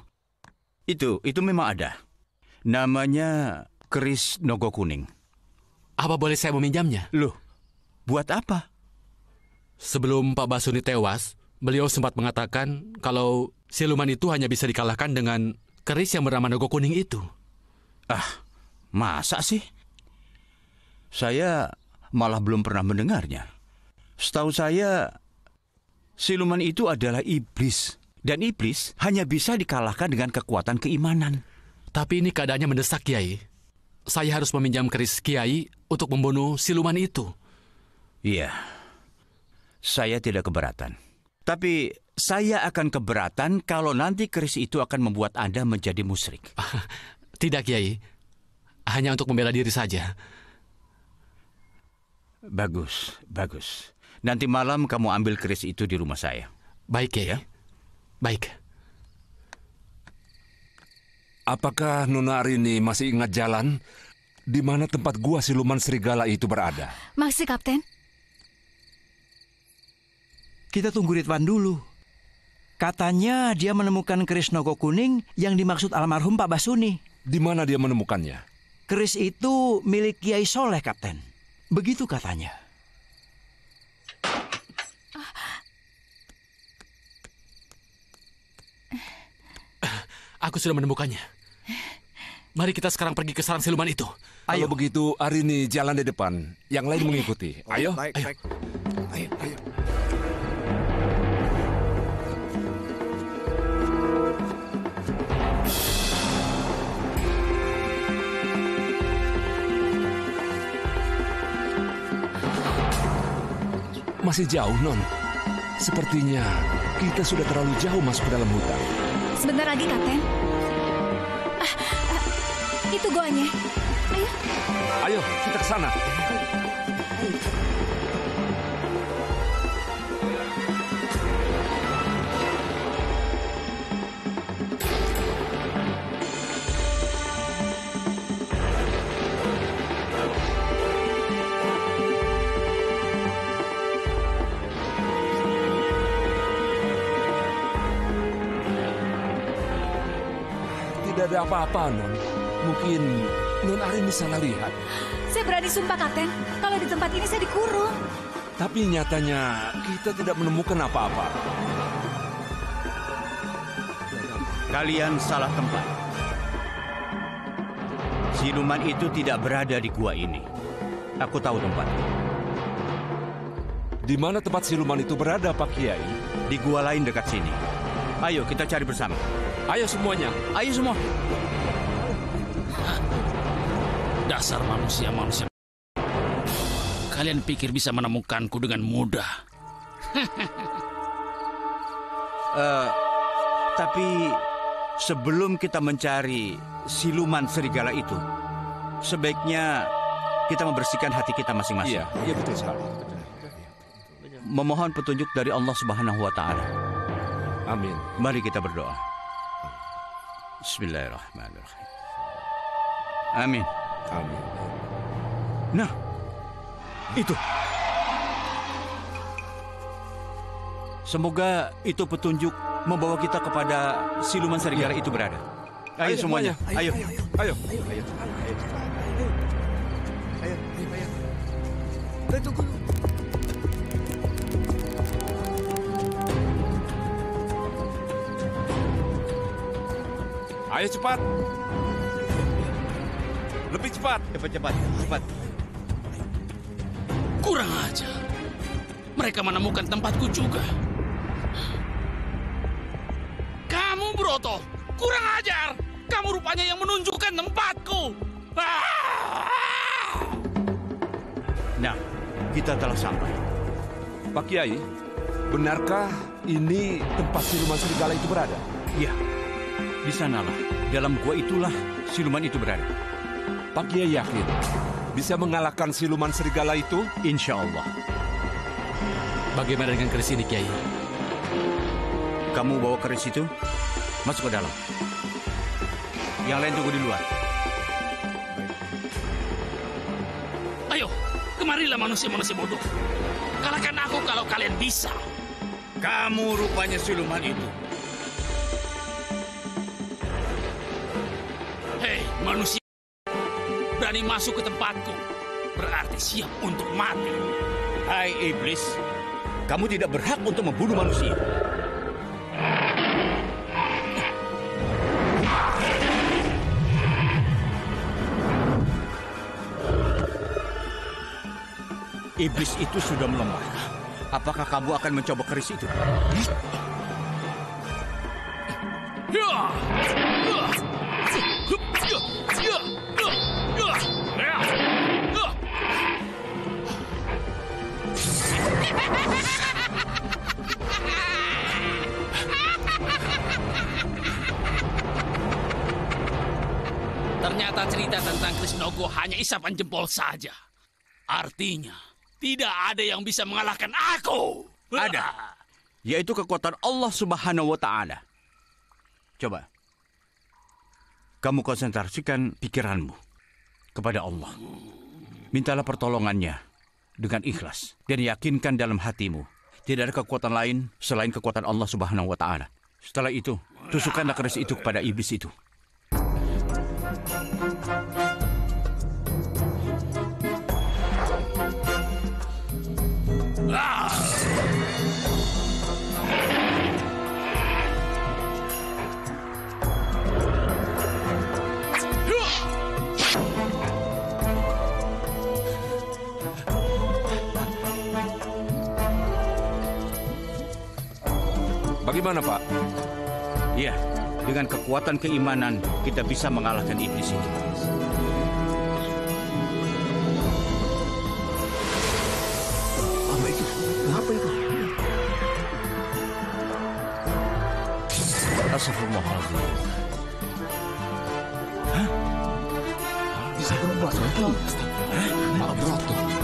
memang ada. Namanya keris Nogo Kuning. Apa boleh saya meminjamnya? Loh, buat apa? Sebelum Pak Basuni tewas, beliau sempat mengatakan kalau siluman itu hanya bisa dikalahkan dengan keris yang bernama Nogo Kuning itu. Masa sih? Saya malah belum pernah mendengarnya. Setahu saya, siluman itu adalah iblis. Dan iblis hanya bisa dikalahkan dengan kekuatan keimanan. Tapi ini keadaannya mendesak, Kiai. Saya harus meminjam keris Kiai untuk membunuh siluman itu. Iya, saya tidak keberatan. Tapi saya akan keberatan kalau nanti keris itu akan membuat Anda menjadi musyrik. Tidak, Kiai. Hanya untuk membela diri saja. Bagus. Nanti malam kamu ambil keris itu di rumah saya. Baik, Kiai. Ya? Baik. Apakah Nona Arini masih ingat jalan di mana tempat gua siluman serigala itu berada? Masih, Kapten. Kita tunggu Ridwan dulu. Katanya dia menemukan keris Nogo Kuning yang dimaksud almarhum Pak Basuni. Di mana dia menemukannya? Keris itu milik Kiai Soleh, Kapten. Begitu katanya. Aku sudah menemukannya. Mari kita sekarang pergi ke sarang siluman itu. Kalau begitu, Arini jalan di depan. Yang lain mengikuti. Ayo. Baik. Ayo. Masih jauh, Non. Sepertinya kita sudah terlalu jauh masuk ke dalam hutan. Sebentar lagi, Kapten. Itu goanya. Ayo. Ayo, kita ke sana. Tidak ada apa-apa, Non. Mungkin Non Arini salah lihat. Saya berani sumpah, Kapten. Kalau di tempat ini saya dikurung. Tapi nyatanya kita tidak menemukan apa-apa. Kalian salah tempat. Siluman itu tidak berada di gua ini. Aku tahu tempatnya. Di mana tempat siluman itu berada, Pak Kiai? Di gua lain dekat sini. Ayo kita cari bersama. Ayo semuanya. Ayo semua. Dasar manusia-manusia. Kalian pikir bisa menemukanku dengan mudah. Tapi sebelum kita mencari siluman serigala itu, sebaiknya kita membersihkan hati kita masing-masing. Iya betul sekali. Memohon petunjuk dari Allah Subhanahu wa Ta'ala. Amin. Mari kita berdoa. Bismillahirrahmanirrahim. Amin. Amin. Nah, itu. Semoga itu petunjuk membawa kita kepada siluman serigala itu berada. Ayo semuanya, ayo. Tunggu. Ayo cepat. Lebih cepat. Cepat. Kurang ajar. Mereka menemukan tempatku juga. Kamu, Broto, kurang ajar. Kamu rupanya yang menunjukkan tempatku. Nah, kita telah sampai. Pak Kiai, benarkah ini tempat siluman serigala itu berada? Iya, di sanalah. Dalam gua itulah siluman itu berada. Pak Kiai yakin bisa mengalahkan siluman serigala itu? Insya Allah. Bagaimana dengan keris ini, Kiai? Kamu bawa keris itu, masuk ke dalam. Yang lain tunggu di luar. Ayo, kemarilah manusia-manusia bodoh. Kalahkan aku kalau kalian bisa. Kamu rupanya siluman itu. Hei, manusia. Berani masuk ke tempatku. Berarti siap untuk mati. Hai iblis. Kamu tidak berhak untuk membunuh manusia. Iblis itu sudah melemah. Apakah kamu akan mencoba keris itu? Ternyata cerita tentang Krisnogo hanya isapan jempol saja. Artinya, tidak ada yang bisa mengalahkan aku. Ada. Yaitu kekuatan Allah Subhanahu wa Ta'ala. Coba. Kamu konsentrasikan pikiranmu kepada Allah. Mintalah pertolongannya dengan ikhlas. Dan yakinkan dalam hatimu. Tidak ada kekuatan lain selain kekuatan Allah Subhanahu wa Ta'ala. Setelah itu, tusukkanlah keris itu kepada iblis itu. Bagaimana, Pak? Ya, dengan kekuatan keimanan kita bisa mengalahkan iblis itu. Apa itu? Apa itu? Astagfirullahaladzim. Hah? Bisa berubah, Pak Broto.